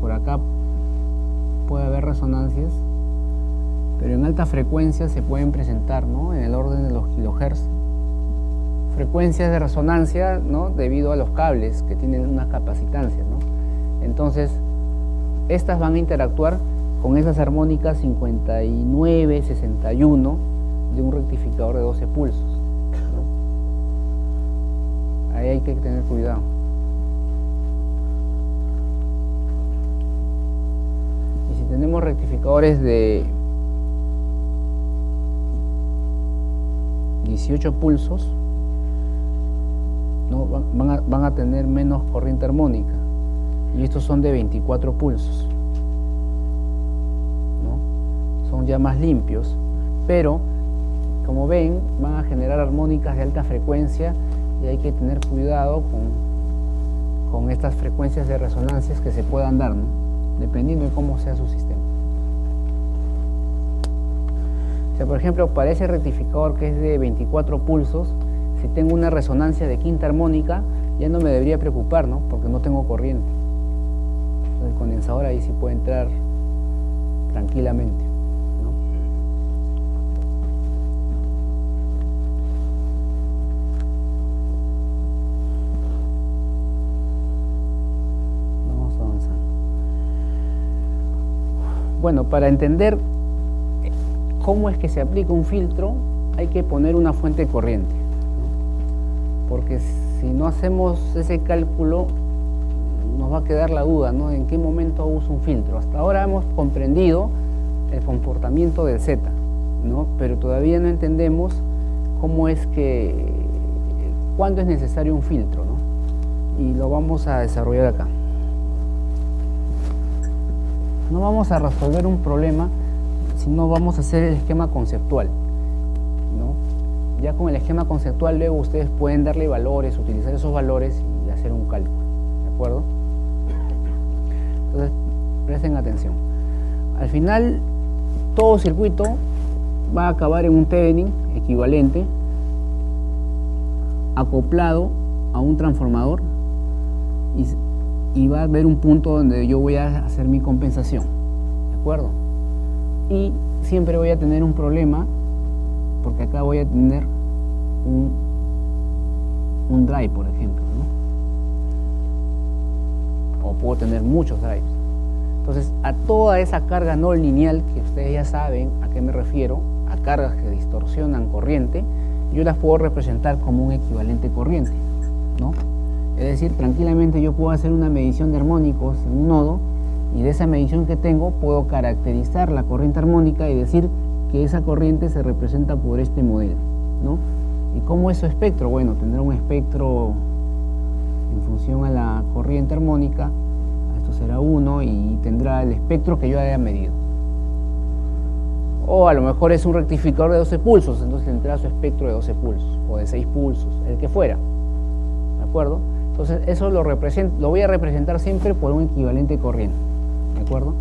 por acá puede haber resonancias, pero en alta frecuencia se pueden presentar, ¿no?, en el orden de los kilohertz, frecuencias de resonancia, ¿no?, debido a los cables que tienen una capacitancia, ¿no? Entonces, estas van a interactuar con esas armónicas 59, 61 de un rectificador de 12 pulsos. Ahí hay que tener cuidado. Y si tenemos rectificadores de 18 pulsos, ¿no?, van a tener menos corriente armónica. Y estos son de 24 pulsos, ¿no? Son ya más limpios, pero como ven, van a generar armónicas de alta frecuencia. Y hay que tener cuidado con estas frecuencias de resonancias que se puedan dar, ¿no?, dependiendo de cómo sea su sistema. O sea, por ejemplo, para ese rectificador que es de 24 pulsos, si tengo una resonancia de quinta armónica, ya no me debería preocupar, ¿no?, porque no tengo corriente. Entonces, el condensador ahí sí puede entrar tranquilamente. Bueno, para entender cómo es que se aplica un filtro, hay que poner una fuente de corriente, ¿no? Porque si no hacemos ese cálculo, nos va a quedar la duda, ¿no?, en qué momento uso un filtro. Hasta ahora hemos comprendido el comportamiento del Z, ¿no?, pero todavía no entendemos cuándo es necesario un filtro, ¿no? Y lo vamos a desarrollar acá. No vamos a resolver un problema, sino vamos a hacer el esquema conceptual, ¿no? Ya con el esquema conceptual luego ustedes pueden darle valores, utilizar esos valores y hacer un cálculo, ¿de acuerdo? Entonces, presten atención. Al final, todo circuito va a acabar en un Thevenin equivalente acoplado a un transformador y va a haber un punto donde yo voy a hacer mi compensación, ¿de acuerdo? Y siempre voy a tener un problema porque acá voy a tener un drive, por ejemplo, ¿no? O puedo tener muchos drives. Entonces, a toda esa carga no lineal, que ustedes ya saben a qué me refiero, a cargas que distorsionan corriente, yo las puedo representar como un equivalente corriente, ¿no? Es decir, tranquilamente yo puedo hacer una medición de armónicos en un nodo y de esa medición que tengo puedo caracterizar la corriente armónica y decir que esa corriente se representa por este modelo, ¿no? ¿Y cómo es su espectro? Bueno, tendrá un espectro en función a la corriente armónica, esto será 1 y tendrá el espectro que yo haya medido. O a lo mejor es un rectificador de 12 pulsos, entonces tendrá su espectro de 12 pulsos o de 6 pulsos, el que fuera, ¿de acuerdo? Entonces eso lo voy a representar siempre por un equivalente corriente, ¿de acuerdo?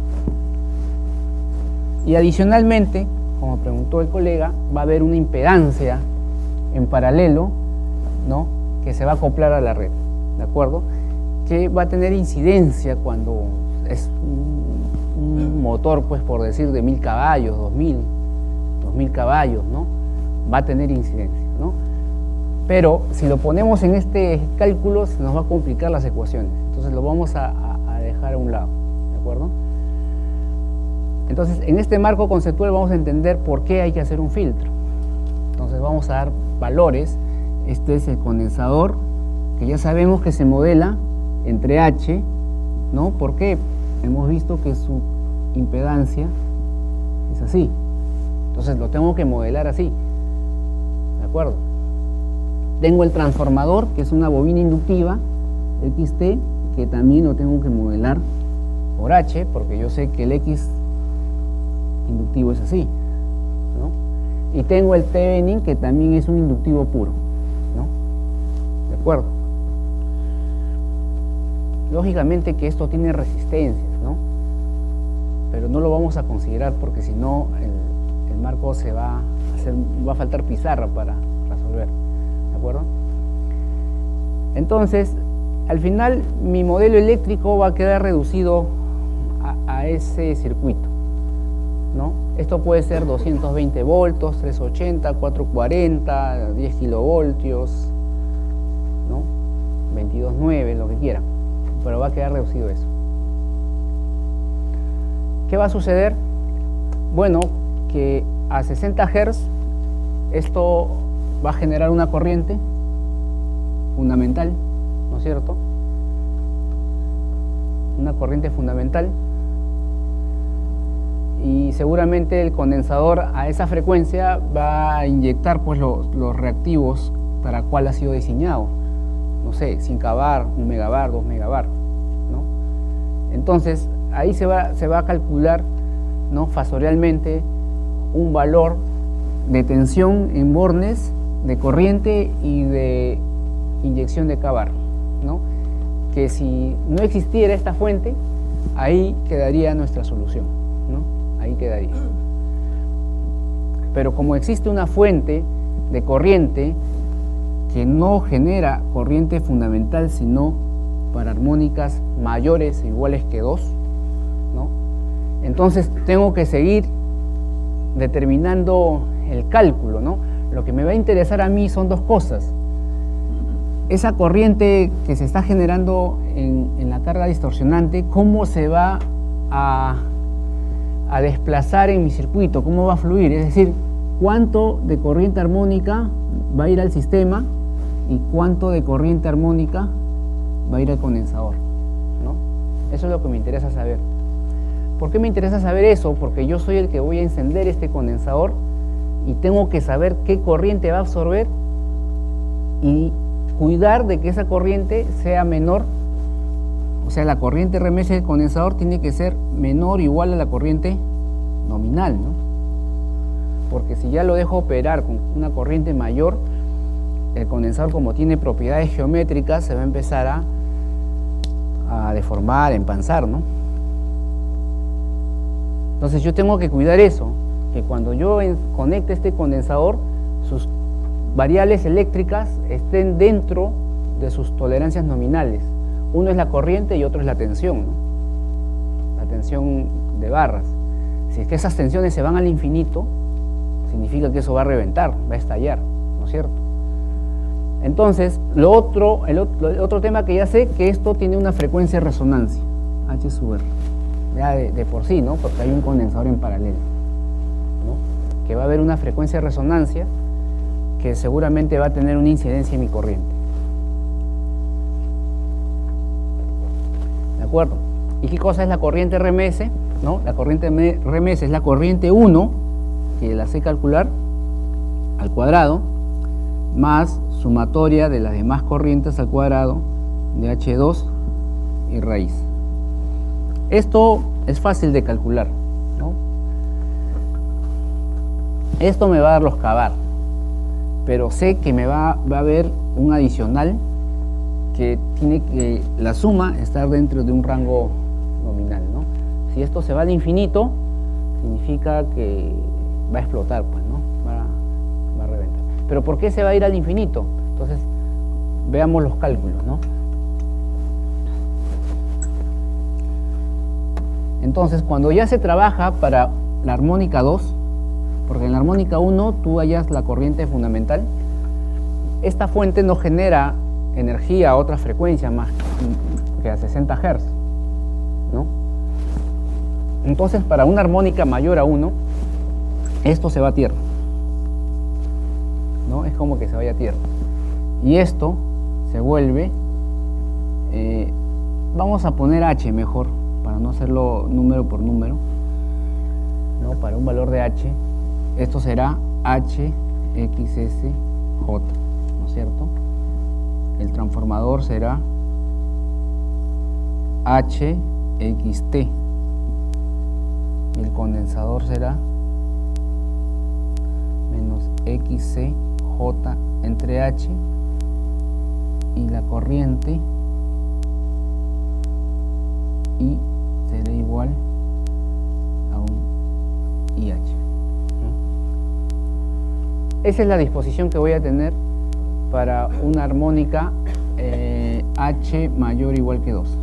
Y adicionalmente como preguntó el colega, va a haber una impedancia en paralelo, ¿no?, que se va a acoplar a la red, ¿de acuerdo? Que va a tener incidencia cuando es un motor, pues por decir, de 1000 caballos, 2000 caballos, ¿no? Va a tener incidencia, ¿no? Pero si lo ponemos en este cálculo, se nos va a complicar las ecuaciones. Entonces lo vamos a dejar a un lado, ¿de acuerdo? Entonces, en este marco conceptual vamos a entender por qué hay que hacer un filtro. Entonces vamos a dar valores. Este es el condensador, que ya sabemos que se modela entre H, ¿no? Porque hemos visto que su impedancia es así. Entonces lo tengo que modelar así, ¿de acuerdo? Tengo el transformador, que es una bobina inductiva, XT, que también lo tengo que modelar por H, porque yo sé que el X inductivo es así, ¿no? Y tengo el Thevenin, que también es un inductivo puro, ¿no? ¿De acuerdo? Lógicamente que esto tiene resistencias, ¿no? Pero no lo vamos a considerar porque si no el marco se va a faltar pizarra para resolver, ¿de acuerdo? Entonces, al final mi modelo eléctrico va a quedar reducido a ese circuito, ¿no? Esto puede ser 220 voltios, 380, 440, 10 kilovoltios, ¿no? 22.9, lo que quieran, pero va a quedar reducido eso. ¿Qué va a suceder? Bueno, que a 60 Hz esto va a generar una corriente fundamental, ¿no es cierto? Una corriente fundamental, y seguramente el condensador a esa frecuencia va a inyectar pues los reactivos para cuál ha sido diseñado, no sé, 5 bar, 1 megabar, 2 megabar, ¿no? Entonces ahí se va a calcular, ¿no?, fasorialmente un valor de tensión en bornes, de corriente y de inyección de kvar, ¿no? Que si no existiera esta fuente, ahí quedaría nuestra solución, ¿no? Ahí quedaría. Pero como existe una fuente de corriente que no genera corriente fundamental, sino para armónicas mayores o iguales que 2, ¿no?, entonces tengo que seguir determinando el cálculo, ¿no? Lo que me va a interesar a mí son dos cosas. Esa corriente que se está generando en la carga distorsionante, ¿cómo se va a desplazar en mi circuito? ¿Cómo va a fluir? Es decir, ¿cuánto de corriente armónica va a ir al sistema y cuánto de corriente armónica va a ir al condensador, ¿no? Eso es lo que me interesa saber. ¿Por qué me interesa saber eso? Porque yo soy el que voy a encender este condensador y tengo que saber qué corriente va a absorber y cuidar de que esa corriente sea menor. O sea, la corriente RMS del condensador tiene que ser menor o igual a la corriente nominal, ¿no? Porque si ya lo dejo operar con una corriente mayor, el condensador, como tiene propiedades geométricas, se va a empezar a deformar, a empanzar, ¿no? Entonces yo tengo que cuidar eso, que cuando yo conecte este condensador, sus variables eléctricas estén dentro de sus tolerancias nominales. Uno es la corriente y otro es la tensión, ¿no? La tensión de barras. Si es que esas tensiones se van al infinito, significa que eso va a reventar, va a estallar, ¿no es cierto? Entonces, el otro tema que ya sé, que esto tiene una frecuencia de resonancia, H sub R, ya de por sí, ¿no? Porque hay un condensador en paralelo, ¿no? Que va a haber una frecuencia de resonancia que seguramente va a tener una incidencia en mi corriente. ¿De acuerdo? ¿Y qué cosa es la corriente RMS? ¿No? La corriente RMS es la corriente 1, que la sé calcular, al cuadrado, más sumatoria de las demás corrientes al cuadrado de H2 y raíz. Esto es fácil de calcular, ¿no? Esto me va a dar los kvar, pero sé que me va a haber un adicional que tiene que la suma estar dentro de un rango nominal, ¿no? Si esto se va al infinito, significa que va a explotar, pues, ¿no? Va a reventar. Pero ¿por qué se va a ir al infinito? Entonces, veamos los cálculos, ¿no? Entonces, cuando ya se trabaja para la armónica 2, porque en la armónica 1 tú hallas la corriente fundamental, esta fuente no genera energía a otra frecuencia más que a 60 Hz, ¿no? Entonces, para una armónica mayor a 1, esto se va a tierra, ¿no? Es como que se vaya a tierra. Y esto se vuelve, vamos a poner H mejor, para no hacerlo número por número, ¿no? Para un valor de H, esto será HXSJ, ¿no es cierto? El transformador será HXT. Y el condensador será menos XCJ entre H, y la corriente I será igual a un IH. Esa es la disposición que voy a tener para una armónica H mayor o igual que 2.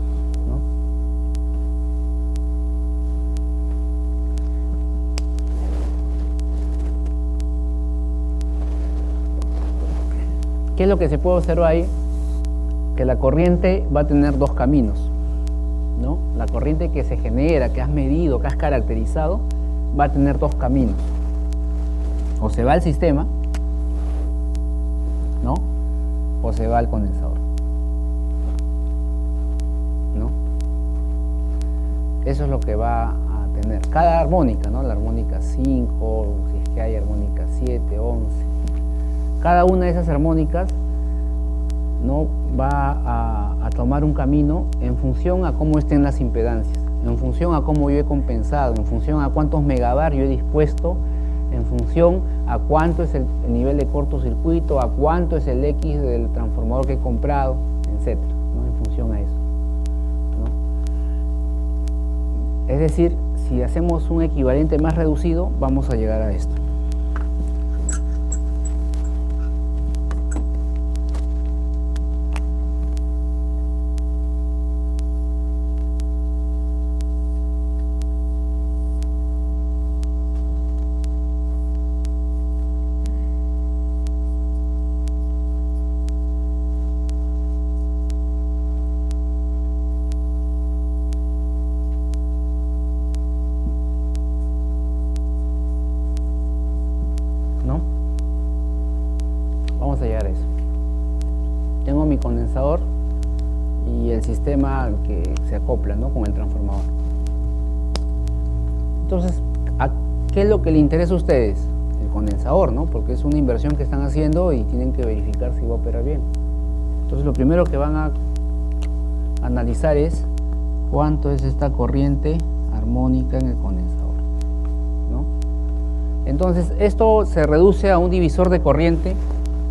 ¿Qué es lo que se puede observar ahí? Que la corriente va a tener dos caminos, ¿no? La corriente que se genera, que has medido, que has caracterizado, va a tener dos caminos. O se va al sistema, ¿no? O se va al condensador, ¿no? Eso es lo que va a tener cada armónica, ¿no? La armónica 5, si es que hay armónica 7, 11. Cada una de esas armónicas, ¿no? Va a tomar un camino en función a cómo estén las impedancias, en función a cómo yo he compensado, en función a cuántos megabar yo he dispuesto, en función a cuánto es el nivel de cortocircuito, a cuánto es el X del transformador que he comprado, etc., ¿no? En función a eso, ¿no? Es decir, si hacemos un equivalente más reducido, vamos a llegar a esto. Vamos a llegar a eso. Tengo mi condensador y el sistema que se acopla, ¿no? Con el transformador. Entonces, ¿qué es lo que le interesa a ustedes? El condensador, ¿no? Porque es una inversión que están haciendo y tienen que verificar si va a operar bien. Entonces, lo primero que van a analizar es cuánto es esta corriente armónica en el condensador, ¿no? Entonces, esto se reduce a un divisor de corriente,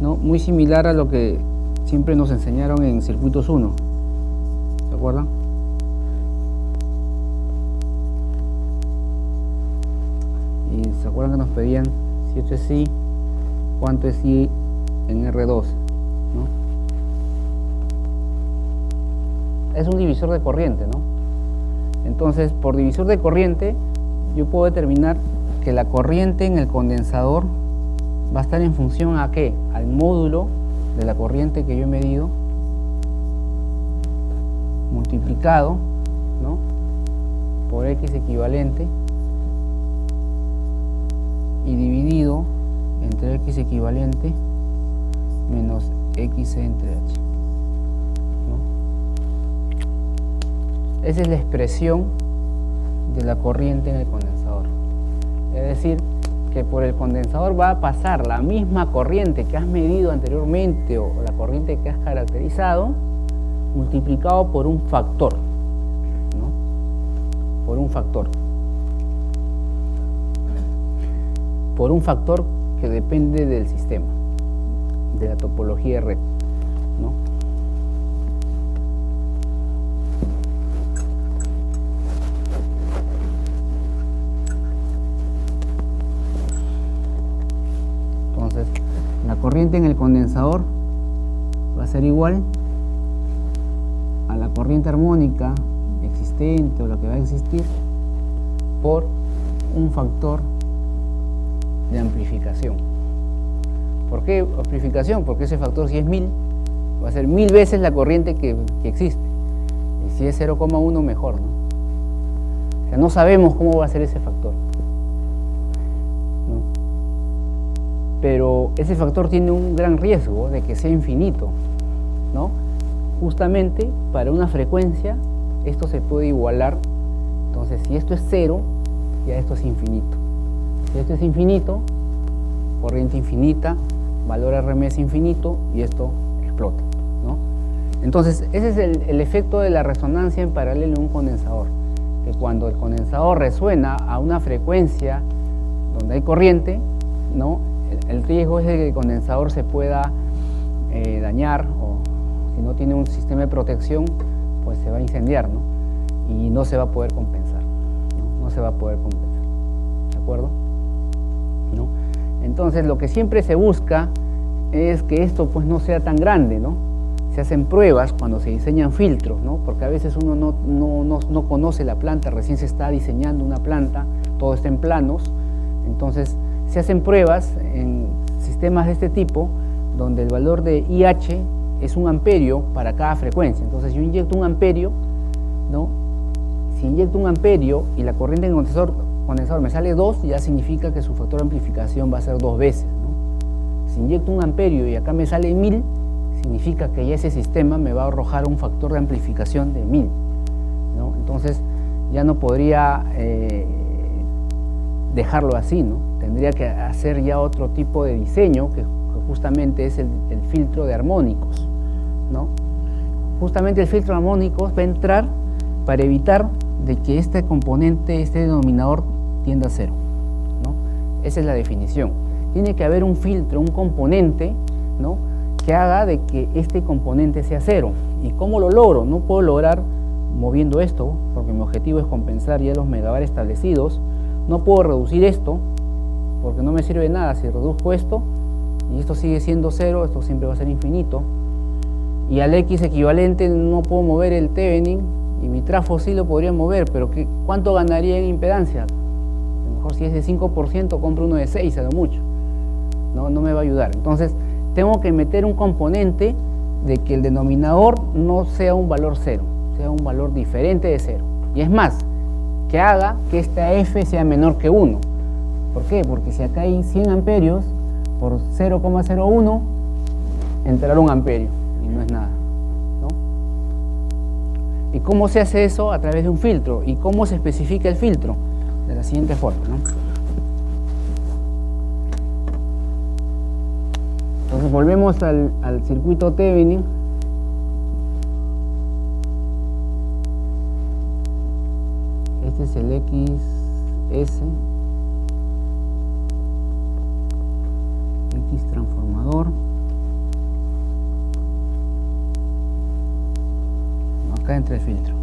¿no? Muy similar a lo que siempre nos enseñaron en circuitos 1. ¿Se acuerdan? Y se acuerdan que nos pedían, si esto es I, cuánto es I en R2, ¿no? Es un divisor de corriente, ¿no? Entonces, por divisor de corriente, yo puedo determinar que la corriente en el condensador va a estar en función a ¿qué? Al módulo de la corriente que yo he medido, multiplicado, ¿no? Por X equivalente y dividido entre X equivalente menos XC entre H, ¿no? Esa es la expresión de la corriente en el condensador. Es decir, que por el condensador va a pasar la misma corriente que has medido anteriormente o la corriente que has caracterizado multiplicado por un factor, ¿no? Por un factor. Por un factor que depende del sistema, de la topología de red, ¿no? corriente en el condensador va a ser igual a la corriente armónica existente o la que va a existir por un factor de amplificación. ¿Por qué amplificación? Porque ese factor, si es 1000, va a ser 1000 veces la corriente que existe. Y si es 0,1, mejor, ¿no? O sea, no sabemos cómo va a ser ese factor, ¿no? Pero ese factor tiene un gran riesgo de que sea infinito, ¿no? Justamente para una frecuencia esto se puede igualar. Entonces, si esto es 0, ya esto es infinito. Si esto es infinito, corriente infinita, valor RMS infinito, y esto explota, ¿no? Entonces, ese es el efecto de la resonancia en paralelo en un condensador, que cuando el condensador resuena a una frecuencia donde hay corriente, ¿no? El riesgo es de que el condensador se pueda dañar, o si no tiene un sistema de protección, pues se va a incendiar, ¿no? Y no se va a poder compensar, ¿no? No se va a poder compensar, ¿de acuerdo? ¿No? Entonces, lo que siempre se busca es que esto pues no sea tan grande, ¿no? Se hacen pruebas cuando se diseñan filtros, ¿no? Porque a veces uno no conoce la planta, recién se está diseñando una planta, todo está en planos. Entonces se hacen pruebas en sistemas de este tipo donde el valor de IH es 1 amperio para cada frecuencia. Entonces yo inyecto 1 amperio, ¿no? Si inyecto 1 amperio y la corriente en el condensador me sale 2, ya significa que su factor de amplificación va a ser 2 veces, ¿no? Si inyecto 1 amperio y acá me sale 1000, significa que ya ese sistema me va a arrojar un factor de amplificación de 1000, ¿no? Entonces ya no podría dejarlo así, ¿no? Tendría que hacer ya otro tipo de diseño que justamente es el filtro de armónicos, ¿no? Justamente el filtro de armónicos va a entrar para evitar de que este componente, este denominador, tienda a 0, ¿no? Esa es la definición. Tiene que haber un filtro, un componente, ¿no?, que haga de que este componente sea 0. ¿Y cómo lo logro? No puedo lograr moviendo esto, porque mi objetivo es compensar ya los megabar establecidos. No puedo reducir esto, porque no me sirve de nada si reduzco esto y esto sigue siendo 0, esto siempre va a ser infinito. Y al X equivalente no puedo mover el Thevenin, y mi trafo sí lo podría mover, pero ¿cuánto ganaría en impedancia? A lo mejor si es de 5%, compro uno de 6 a lo mucho. No me va a ayudar. Entonces tengo que meter un componente de que el denominador no sea un valor 0, sea un valor diferente de 0. Y es más, que haga que esta F sea menor que 1. ¿Por qué? Porque si acá hay 100 amperios, por 0,01 entrará 1 amperio, y no es nada, ¿no? ¿Y cómo se hace eso? A través de un filtro. ¿Y cómo se especifica el filtro? De la siguiente forma, ¿no? Entonces volvemos al circuito Thevenin. Este es el XS, X transformador. Acá entra el filtro.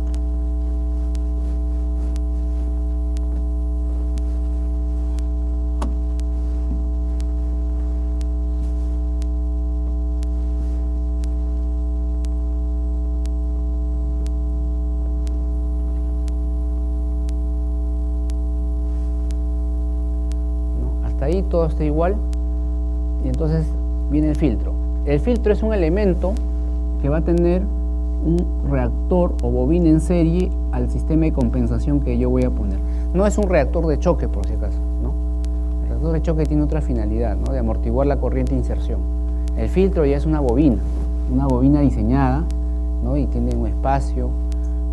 Ahí todo está igual, y entonces viene el filtro. El filtro es un elemento que va a tener un reactor o bobina en serie al sistema de compensación que yo voy a poner. No es un reactor de choque, por si acaso, ¿no? El reactor de choque tiene otra finalidad, ¿no?, de amortiguar la corriente de inserción. El filtro ya es una bobina diseñada, ¿no?, y tiene un espacio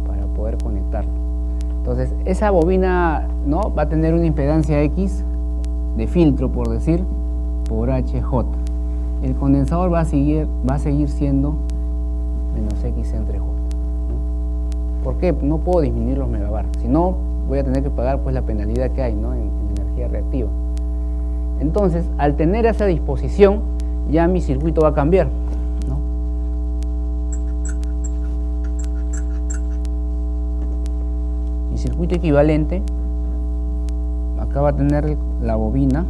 para poder conectarlo. Entonces esa bobina, ¿no?, va a tener una impedancia X de filtro, por decir, por HJ. El condensador va a seguir siendo menos X entre J, ¿no? ¿Por qué? No puedo disminuir los megabar, si no voy a tener que pagar pues la penalidad que hay, ¿no?, en energía reactiva. Entonces, al tener esa disposición, ya mi circuito va a cambiar, ¿no? Mi circuito equivalente acá va a tener la bobina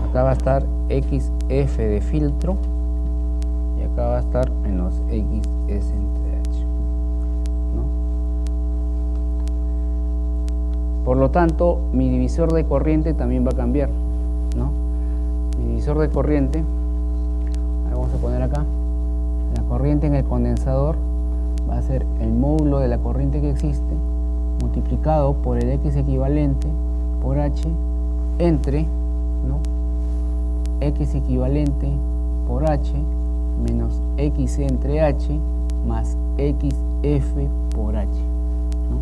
acá va a estar XF de filtro y acá va a estar menos XS entre H, ¿no? Por lo tanto, mi divisor de corriente también va a cambiar, ¿no? Mi divisor de corriente, vamos a poner acá, la corriente en el condensador va a ser el módulo de la corriente que existe multiplicado por el X equivalente por H entre, ¿no?, X equivalente por H menos X entre H más XF por H, ¿no?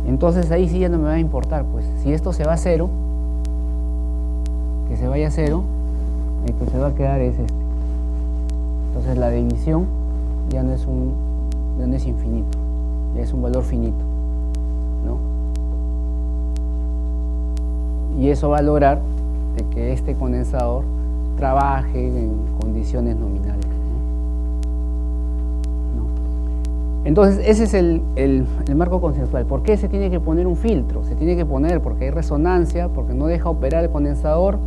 Entonces ahí sí ya no me va a importar, pues si esto se va a cero, que se vaya a cero, el que se va a quedar es este. Entonces la división ya no es infinito, ya es un valor finito, ¿no? Y eso va a lograr de que este condensador trabaje en condiciones nominales, ¿no? Entonces ese es el marco conceptual. ¿Por qué se tiene que poner un filtro? Se tiene que poner porque hay resonancia, porque no deja operar el condensador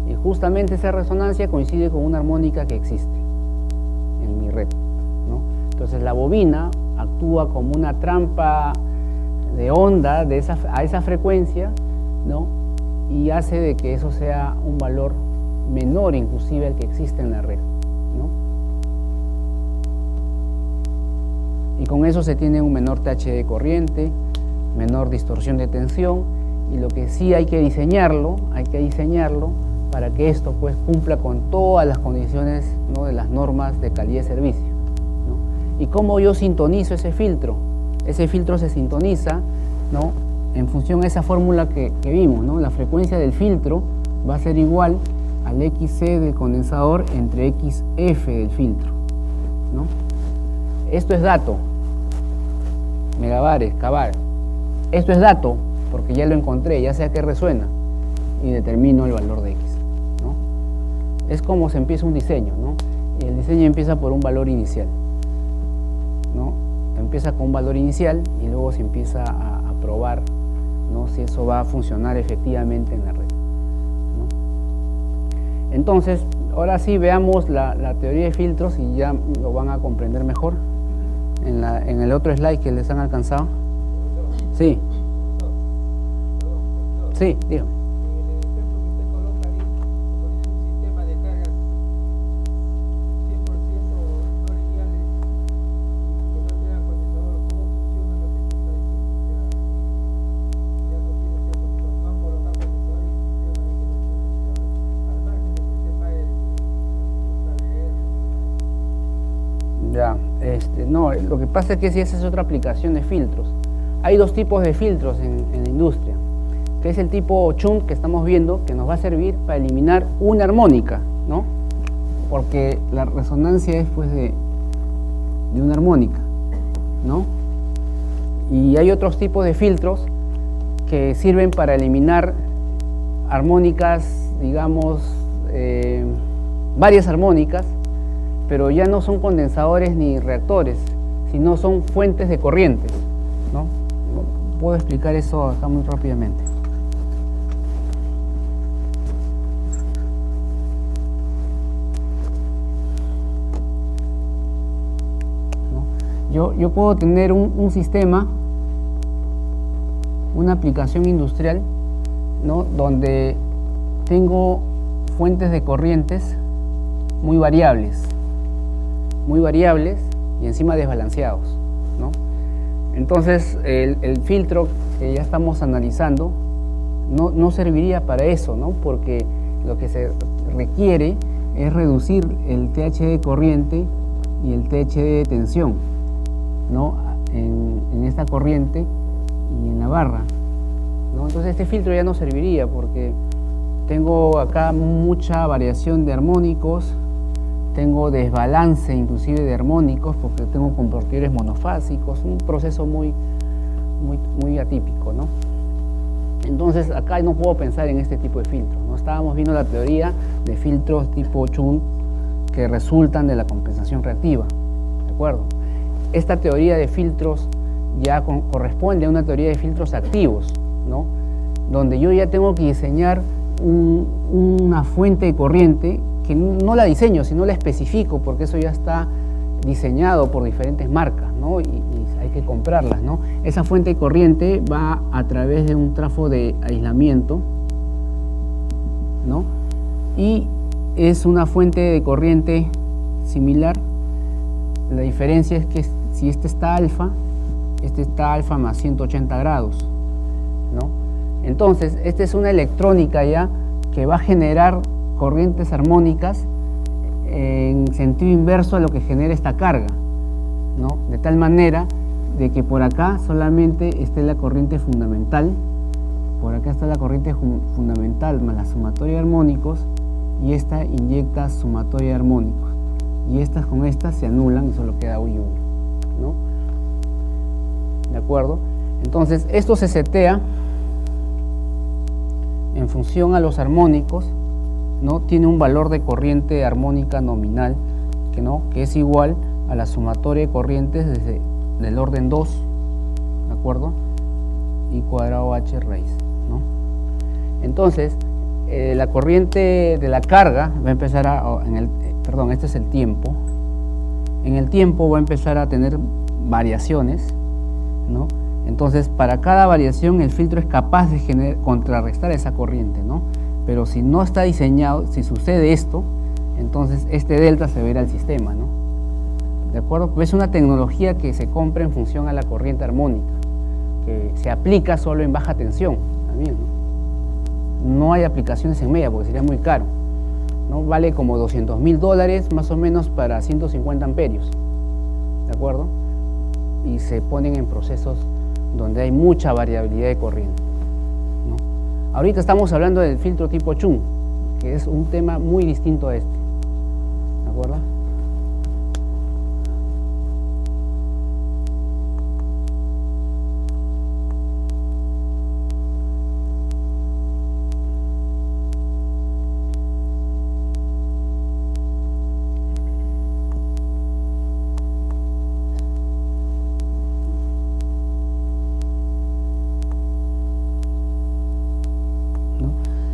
y justamente esa resonancia coincide con una armónica que existe en mi red, ¿no? Entonces la bobina actúa como una trampa de onda a esa frecuencia, ¿no?, y hace de que eso sea un valor menor inclusive al que existe en la red, ¿no? Y con eso se tiene un menor TH de corriente, menor distorsión de tensión, y lo que sí hay que diseñarlo para que esto pues cumpla con todas las condiciones, ¿no?, de las normas de calidad de servicio, ¿no? ¿Y cómo yo sintonizo ese filtro? Ese filtro se sintoniza, ¿no?, en función a esa fórmula que vimos, ¿no? La frecuencia del filtro va a ser igual al XC del condensador entre XF del filtro, ¿no? Esto es dato, megabares, kbar. Esto es dato porque ya lo encontré, ya sé a qué resuena y determino el valor de X, ¿no? Es como se empieza un diseño, ¿no? Y el diseño empieza por un valor inicial, ¿no? Empieza con un valor inicial y luego se empieza a probar, ¿no?, si eso va a funcionar efectivamente en la red, ¿no? Entonces, ahora sí veamos la teoría de filtros y ya lo van a comprender mejor en el otro slide que les han alcanzado. Sí. Sí, dígame. No, lo que pasa es que si esa es otra aplicación de filtros. Hay dos tipos de filtros en la industria, que es el tipo shunt que estamos viendo, que nos va a servir para eliminar una armónica, ¿no? Porque la resonancia es pues de una armónica, ¿no? Y hay otros tipos de filtros que sirven para eliminar armónicas, digamos, varias armónicas, pero ya no son condensadores ni reactores, sino son fuentes de corrientes, ¿no? Puedo explicar eso acá muy rápidamente. ¿No? Yo puedo tener un sistema, una aplicación industrial, ¿no?, donde tengo fuentes de corrientes muy variables y encima desbalanceados, ¿no? Entonces el filtro que ya estamos analizando no serviría para eso, ¿no? Porque lo que se requiere es reducir el TH de corriente y el TH de tensión, ¿no?, en esta corriente y en la barra, ¿no? Entonces este filtro ya no serviría porque tengo acá mucha variación de armónicos, tengo desbalance inclusive de armónicos porque tengo convertidores monofásicos, un proceso muy atípico, ¿no? Entonces acá no puedo pensar en este tipo de filtros, ¿no? Estábamos viendo la teoría de filtros tipo shunt que resultan de la compensación reactiva, ¿de acuerdo? Esta teoría de filtros ya corresponde a una teoría de filtros activos, ¿no? donde yo ya tengo que diseñar una fuente de corriente que no la diseño, sino la especifico, porque eso ya está diseñado por diferentes marcas, ¿no? y hay que comprarlas, ¿no? Esa fuente de corriente va a través de un trafo de aislamiento, ¿no? Y es una fuente de corriente similar. La diferencia es que si este está alfa más 180 grados, ¿no? Entonces, esta es una electrónica ya que va a generar corrientes armónicas en sentido inverso a lo que genera esta carga, ¿no? De tal manera de que por acá solamente esté la corriente fundamental, por acá está la corriente fundamental más la sumatoria de armónicos, y esta inyecta sumatoria de armónicos, y estas con estas se anulan y solo queda U y U, ¿no? ¿De acuerdo? Entonces esto se setea en función a los armónicos, ¿no? Tiene un valor de corriente armónica nominal que es igual a la sumatoria de corrientes del orden 2, ¿de acuerdo? I cuadrado H raíz, ¿no? Entonces, la corriente de la carga va a empezar este es el tiempo. En el tiempo va a empezar a tener variaciones, ¿no? Entonces, para cada variación el filtro es capaz de contrarrestar esa corriente, ¿no? Pero si no está diseñado, si sucede esto, entonces este delta se verá al sistema, ¿no? ¿De acuerdo? Pues es una tecnología que se compra en función a la corriente armónica, que se aplica solo en baja tensión también, ¿no? No hay aplicaciones en media porque sería muy caro, ¿no? Vale como $200.000 más o menos para 150 amperios, ¿de acuerdo? Y se ponen en procesos donde hay mucha variabilidad de corriente, ¿no? Ahorita estamos hablando del filtro tipo Chung, que es un tema muy distinto a este, ¿de acuerdo?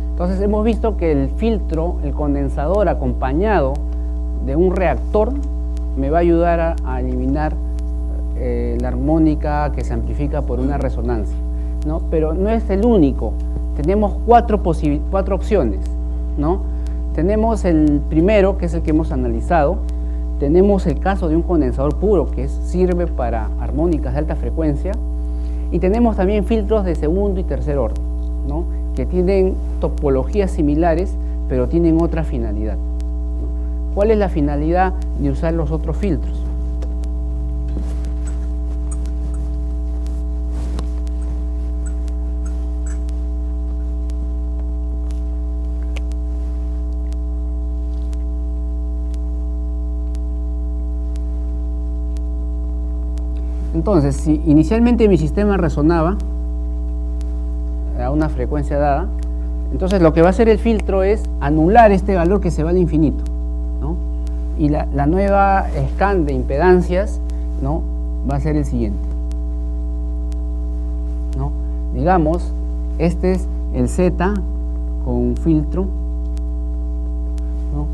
Entonces hemos visto que el filtro, el condensador acompañado de un reactor me va a ayudar a eliminar la armónica que se amplifica por una resonancia, ¿no? Pero no es el único, tenemos cuatro opciones, ¿no? Tenemos el primero, que es el que hemos analizado, tenemos el caso de un condensador puro que sirve para armónicas de alta frecuencia, y tenemos también filtros de segundo y tercer orden, ¿no? Que tienen topologías similares, pero tienen otra finalidad, ¿no? ¿Cuál es la finalidad de usar los otros filtros? Entonces, si inicialmente mi sistema resonaba a una frecuencia dada, entonces lo que va a hacer el filtro es anular este valor que se va al infinito, ¿no? Y la nueva scan de impedancias, ¿no? Va a ser el siguiente, ¿no? Digamos, este es el Z con filtro, ¿no?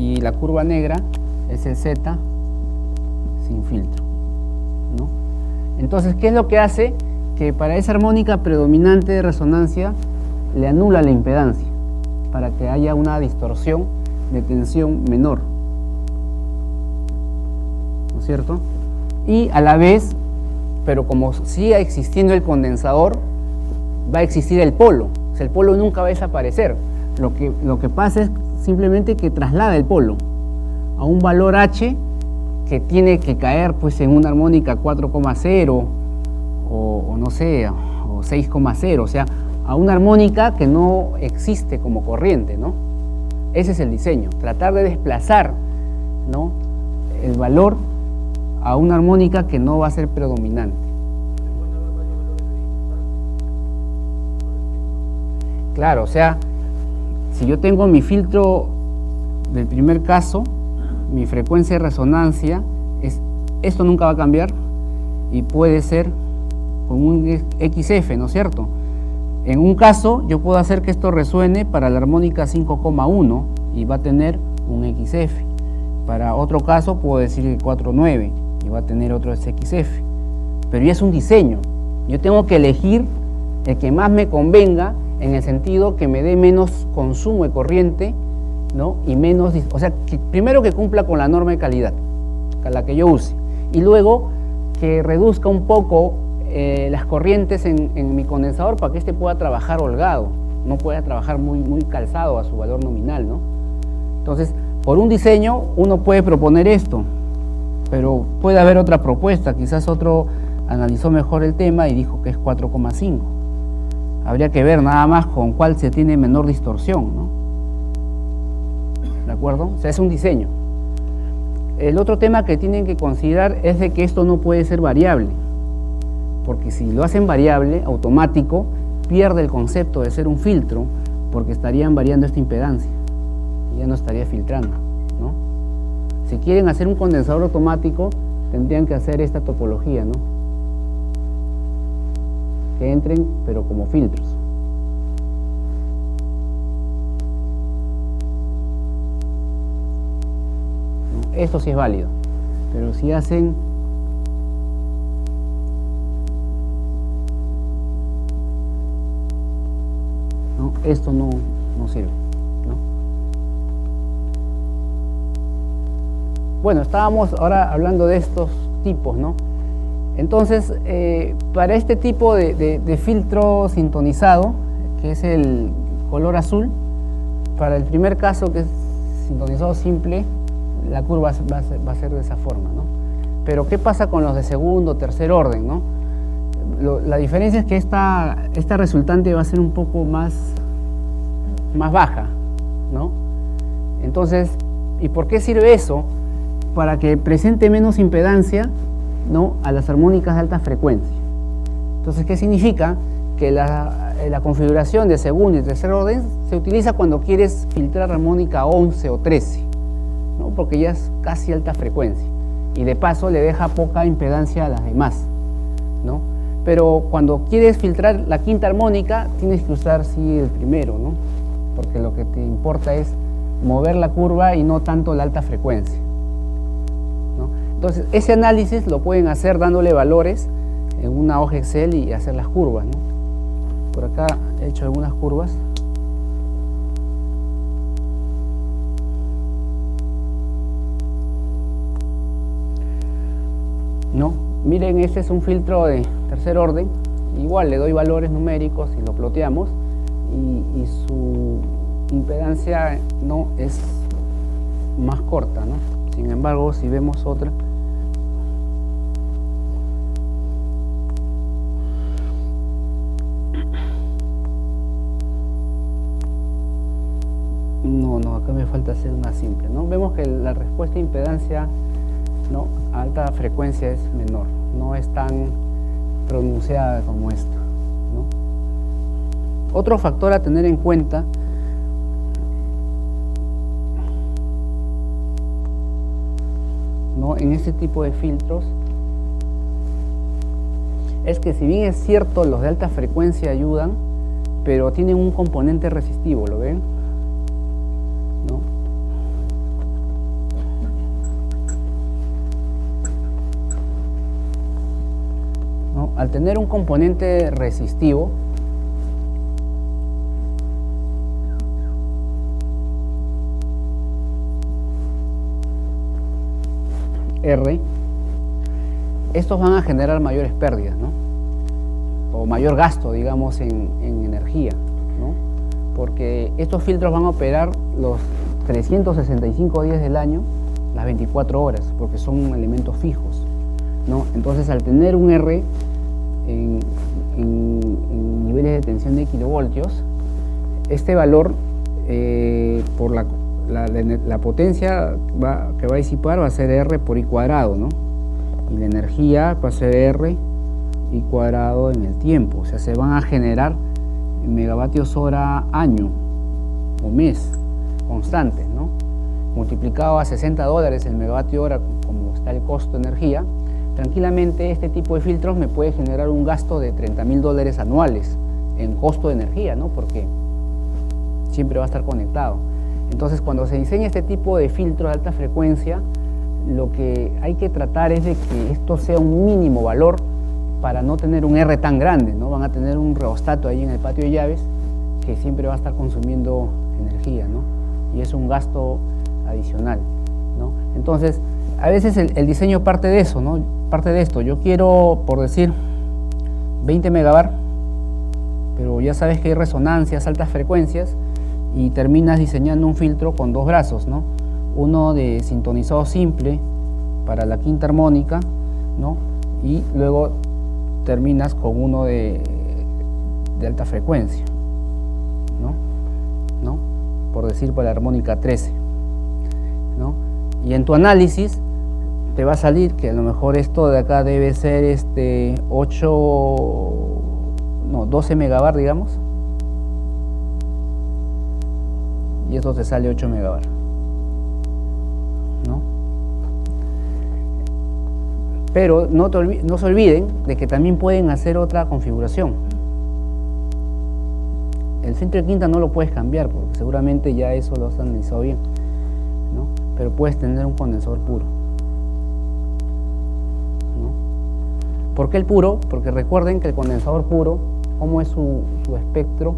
Y la curva negra es el Z sin filtro, ¿no? Entonces, ¿qué es lo que hace? Que para esa armónica predominante de resonancia le anula la impedancia para que haya una distorsión de tensión menor, ¿no es cierto? Y a la vez, pero como siga existiendo el condensador, va a existir el polo. O sea, el polo nunca va a desaparecer. Lo que pasa es simplemente que traslada el polo a un valor H que tiene que caer pues en una armónica 4,0 o no sé, o 6,0, o sea, a una armónica que no existe como corriente, ¿no? Ese es el diseño, tratar de desplazar, ¿no?, el valor a una armónica que no va a ser predominante. Claro, o sea, si yo tengo mi filtro del primer caso, mi frecuencia de resonancia esto nunca va a cambiar y puede ser con un XF, ¿no es cierto? En un caso, yo puedo hacer que esto resuene para la armónica 5,1 y va a tener un XF. Para otro caso, puedo decir que 4,9 y va a tener otro XF. Pero ya es un diseño. Yo tengo que elegir el que más me convenga en el sentido que me dé menos consumo de corriente, ¿no? Y menos, o sea, primero que cumpla con la norma de calidad, la que yo use, y luego que reduzca un poco las corrientes en mi condensador para que este pueda trabajar holgado, no pueda trabajar muy calzado a su valor nominal, ¿no? Entonces, por un diseño uno puede proponer esto, pero puede haber otra propuesta, quizás otro analizó mejor el tema y dijo que es 4,5. Habría que ver nada más con cuál se tiene menor distorsión, ¿no? ¿De acuerdo? O sea, es un diseño. El otro tema que tienen que considerar es de que esto no puede ser variable, porque si lo hacen variable, automático, pierde el concepto de ser un filtro, porque estarían variando esta impedancia y ya no estaría filtrando, ¿no? Si quieren hacer un condensador automático, tendrían que hacer esta topología, ¿no? Que entren, pero como filtros. ¿No? Esto sí es válido, pero si hacen ¿no? Esto no sirve, ¿no? Bueno, estábamos ahora hablando de estos tipos, ¿no? Entonces, para este tipo de filtro sintonizado, que es el color azul, para el primer caso, que es sintonizado simple, la curva va a ser de esa forma, ¿no? Pero ¿qué pasa con los de segundo o tercer orden, ¿no? La diferencia es que esta resultante va a ser un poco más baja, ¿no? Entonces, ¿y por qué sirve eso? Para que presente menos impedancia, ¿no? A las armónicas de alta frecuencia. Entonces, ¿qué significa? Que la configuración de segundo y tercer orden se utiliza cuando quieres filtrar armónica 11 o 13, ¿no? Porque ya es casi alta frecuencia y de paso le deja poca impedancia a las demás, ¿no? Pero cuando quieres filtrar la quinta armónica, tienes que usar sí el primero, ¿no? Porque lo que te importa es mover la curva y no tanto la alta frecuencia, ¿no? Entonces, ese análisis lo pueden hacer dándole valores en una hoja Excel y hacer las curvas, ¿no? Por acá he hecho algunas curvas. ¿No? Miren, este es un filtro de tercer orden. Igual le doy valores numéricos y lo ploteamos y su impedancia no es más corta, ¿no? Sin embargo, si vemos otra, no, acá me falta hacer una simple, ¿no? Vemos que la respuesta de impedancia, ¿no? A alta frecuencia es menor, no es tan pronunciada como esta, ¿no? Otro factor a tener en cuenta ¿no? En este tipo de filtros es que, si bien es cierto los de alta frecuencia ayudan, pero tienen un componente resistivo, ¿lo ven? ¿No? ¿No? Al tener un componente resistivo, R, estos van a generar mayores pérdidas, ¿no? O mayor gasto, digamos, en energía, ¿no? Porque estos filtros van a operar los 365 días del año, las 24 horas, porque son elementos fijos, ¿no? Entonces, al tener un R en niveles de tensión de kilovoltios, este valor, por la potencia que va a disipar va a ser R por I cuadrado, ¿no? Y la energía va a ser R I cuadrado en el tiempo. O sea, se van a generar megavatios hora año o mes constantes, ¿no? Multiplicado a $60 el megavatio hora, como está el costo de energía, tranquilamente este tipo de filtros me puede generar un gasto de $30.000 anuales en costo de energía, ¿no? Porque siempre va a estar conectado. Entonces, cuando se diseña este tipo de filtro de alta frecuencia, lo que hay que tratar es de que esto sea un mínimo valor para no tener un R tan grande, ¿no? Van a tener un rheostato ahí en el patio de llaves que siempre va a estar consumiendo energía, ¿no? Y es un gasto adicional, ¿no? Entonces, a veces el diseño parte de eso, ¿no? Parte de esto. Yo quiero, por decir, 20 megabar, pero ya sabes que hay resonancias, altas frecuencias, y terminas diseñando un filtro con dos brazos, ¿no? Uno de sintonizado simple para la quinta armónica, ¿no? Y luego terminas con uno de alta frecuencia, ¿no? Por decir, para la armónica 13, ¿no? Y en tu análisis te va a salir que a lo mejor esto de acá debe ser 12 megabar, digamos, y esto te sale 8 megabar, ¿no? Pero no se olviden de que también pueden hacer otra configuración. El filtro de quinta no lo puedes cambiar porque seguramente ya eso lo has analizado bien, ¿no? Pero puedes tener un condensador puro, ¿no? ¿Por qué el puro? Porque recuerden que el condensador puro, ¿cómo es su espectro?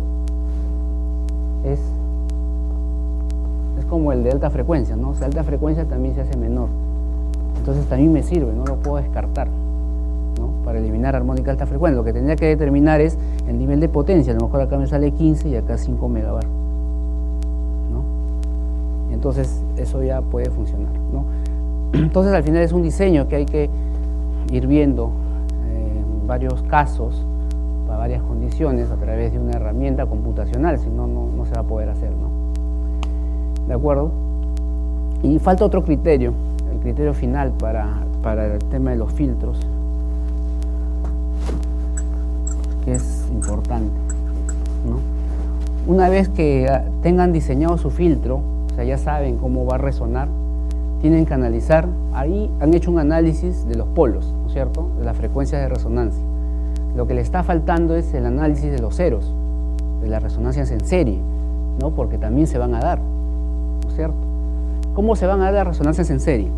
Es como el de alta frecuencia, ¿no? O sea, alta frecuencia también se hace menor. Entonces también me sirve, no lo puedo descartar, ¿no? Para eliminar armónica alta frecuencia. Lo que tendría que determinar es el nivel de potencia. A lo mejor acá me sale 15 y acá 5 megabar, ¿no? Y entonces eso ya puede funcionar, ¿no? Entonces al final es un diseño que hay que ir viendo en varios casos, para varias condiciones, a través de una herramienta computacional, si no, no se va a poder hacer, ¿no? ¿De acuerdo? Y falta otro criterio, el criterio final para el tema de los filtros, que es importante, ¿no? Una vez que tengan diseñado su filtro, o sea, ya saben cómo va a resonar, tienen que analizar, ahí han hecho un análisis de los polos, ¿no es cierto?, de las frecuencias de resonancia. Lo que le está faltando es el análisis de los ceros, de las resonancias en serie, ¿no? Porque también se van a dar, ¿no es cierto? ¿Cómo se van a dar las resonancias en serie?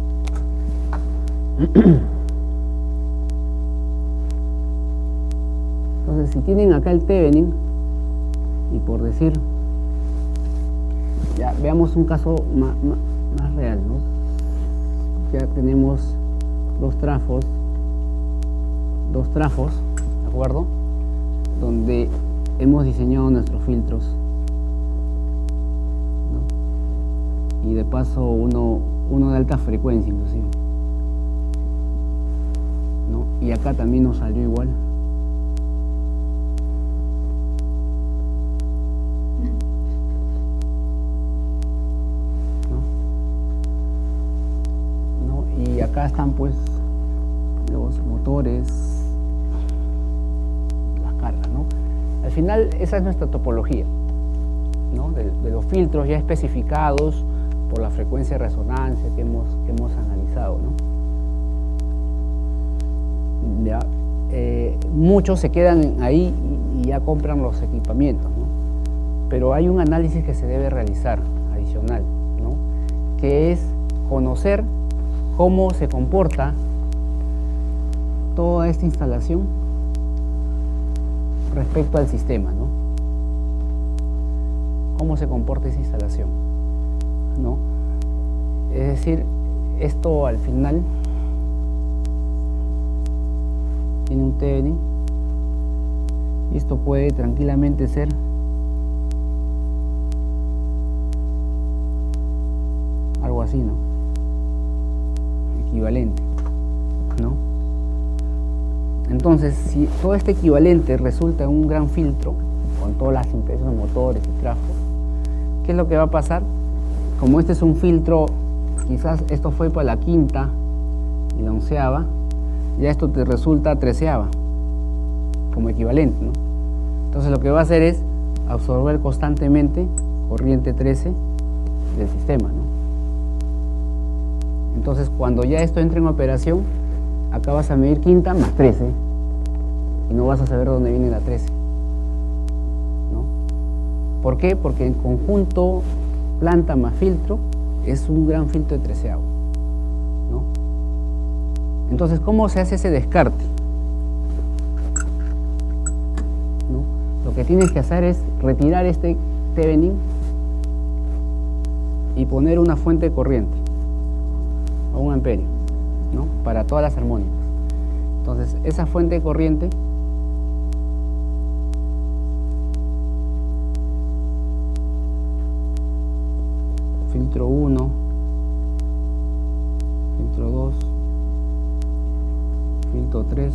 Entonces, si tienen acá el Thevenin, y por decir, ya veamos un caso más real, ¿no? Ya tenemos dos trafos, ¿de acuerdo? Donde hemos diseñado nuestros filtros, ¿no? Y de paso uno de alta frecuencia inclusive, ¿no? Y acá también nos salió igual. Y acá están pues los motores, las cargas, ¿no? Al final esa es nuestra topología, ¿no? De los filtros ya especificados por la frecuencia de resonancia que hemos analizado, ¿no? Ya, muchos se quedan ahí y ya compran los equipamientos, ¿no? Pero hay un análisis que se debe realizar adicional, ¿no? Que es conocer cómo se comporta toda esta instalación respecto al sistema, ¿no? Cómo se comporta esa instalación, ¿no? Es decir, esto al final tiene un Thevenin y esto puede tranquilamente ser algo así, ¿no? Equivalente, ¿no? Entonces, si todo este equivalente resulta en un gran filtro, con todas las impresiones de motores y trafos, ¿qué es lo que va a pasar? Como este es un filtro, quizás esto fue para la quinta y la onceava, ya esto te resulta treceava, como equivalente, ¿no? Entonces lo que va a hacer es absorber constantemente corriente 13 del sistema, ¿no? Entonces, cuando ya esto entre en operación, acá vas a medir quinta más 13 y no vas a saber dónde viene la 13, ¿Por qué? Porque en conjunto planta más filtro es un gran filtro de 13avo, ¿no? Entonces, ¿cómo se hace ese descarte? ¿No? Lo que tienes que hacer es retirar este Thevenin y poner una fuente de corriente o 1 amperio, ¿no? Para todas las armónicas. Entonces, esa fuente de corriente filtro 1, filtro 2, filtro 3,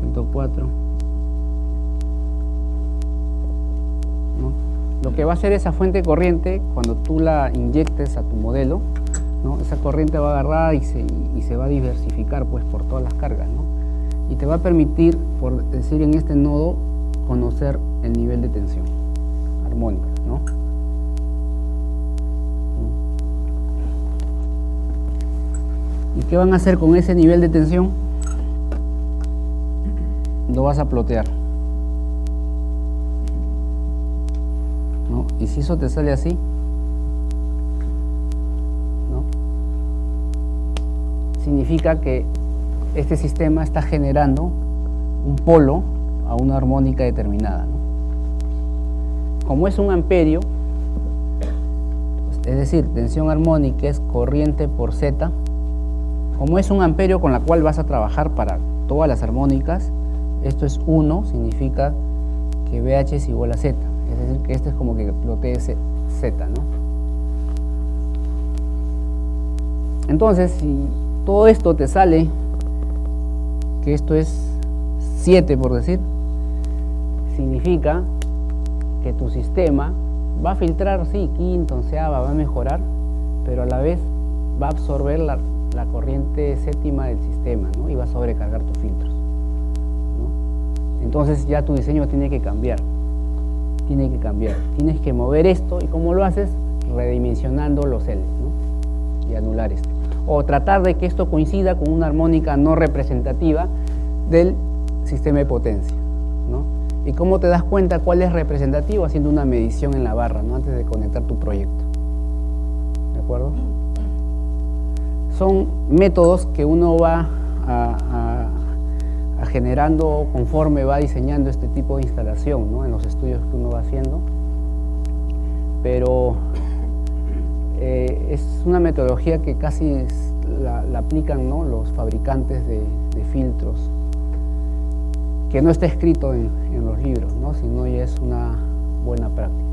filtro 4, ¿no? Lo que va a hacer esa fuente de corriente, cuando tú la inyectes a tu modelo, ¿no? Esa corriente va a agarrar y se va a diversificar pues por todas las cargas, ¿no? Y te va a permitir, por decir en este nodo, conocer el nivel de tensión armónica, ¿no? ¿Y qué van a hacer con ese nivel de tensión? Lo vas a plotear, ¿no? Y si eso te sale así, ¿no? Significa que este sistema está generando un polo a una armónica determinada, ¿no? Como es 1 amperio, es decir, tensión armónica es corriente por Z. Como es 1 amperio con la cual vas a trabajar para todas las armónicas, esto es 1, significa que BH es igual a Z. Es decir, que este es como que plotee Z, ¿no? Entonces, si todo esto te sale, que esto es 7 por decir, significa que tu sistema va a filtrar, sí, quinta, onceava, va a mejorar, pero a la vez va a absorber la corriente séptima del sistema, ¿no? Y va a sobrecargar tus filtros, ¿no? Entonces ya tu diseño tiene que cambiar, tienes que mover esto. ¿Y cómo lo haces? Redimensionando los L, ¿no? Y anular esto, o tratar de que esto coincida con una armónica no representativa del sistema de potencia, ¿no? ¿Y cómo te das cuenta cuál es representativo? Haciendo una medición en la barra, ¿no? Antes de conectar tu proyecto, ¿de acuerdo? Son métodos que uno va a generando conforme va diseñando este tipo de instalación, ¿no? En los estudios que uno va haciendo, pero es una metodología que casi la aplican, ¿no? Los fabricantes de filtros, que no está escrito en los libros, ¿no? Sino ya es una buena práctica.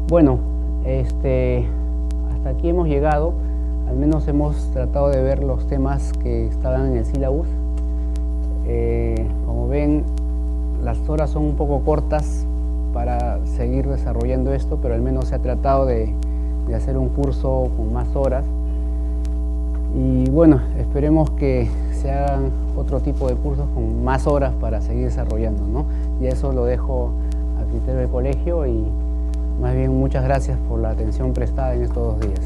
Bueno, hasta aquí hemos llegado. Al menos hemos tratado de ver los temas que estaban en el sílabus. Como ven, las horas son un poco cortas para seguir desarrollando esto, pero al menos se ha tratado de hacer un curso con más horas. Y bueno, esperemos que se hagan otro tipo de cursos con más horas para seguir desarrollando, ¿no? Y eso lo dejo a criterio del colegio, y más bien muchas gracias por la atención prestada en estos 2 días.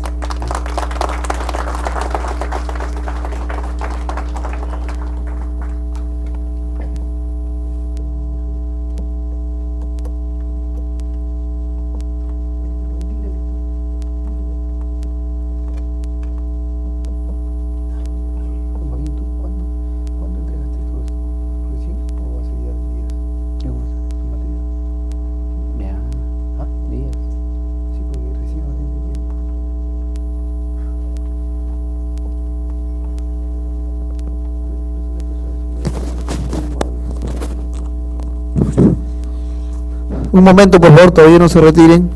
Un momento, por favor, todavía no se retiren.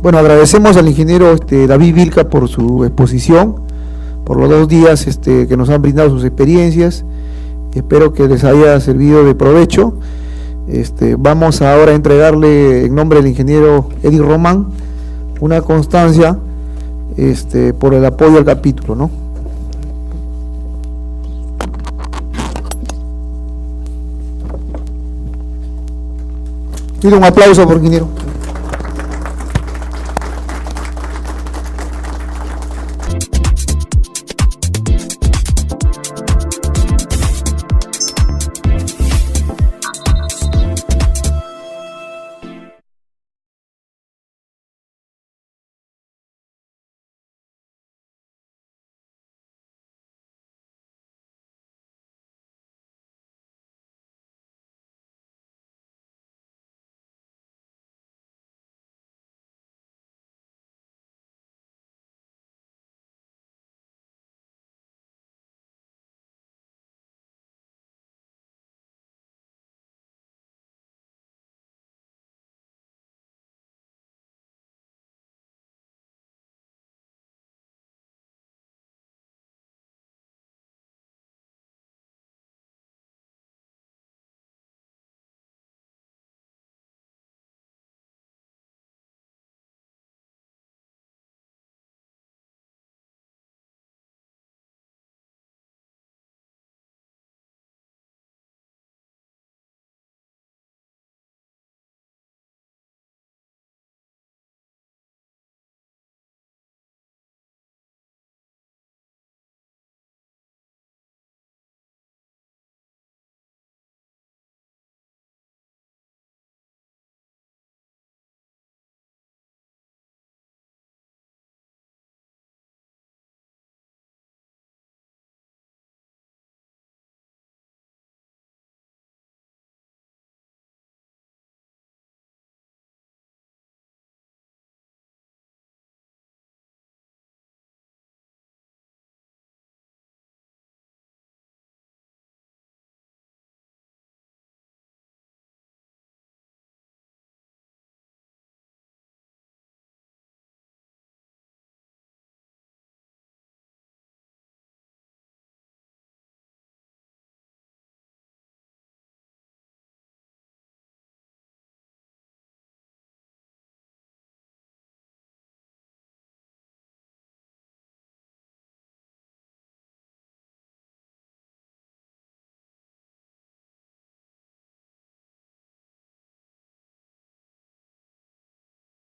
Bueno, agradecemos al ingeniero David Vilca por su exposición, por los 2 días que nos han brindado sus experiencias. Espero que les haya servido de provecho. Vamos ahora a entregarle, en nombre del ingeniero Eddie Román, una constancia por el apoyo al capítulo, ¿no? Pido un aplauso por ingeniero.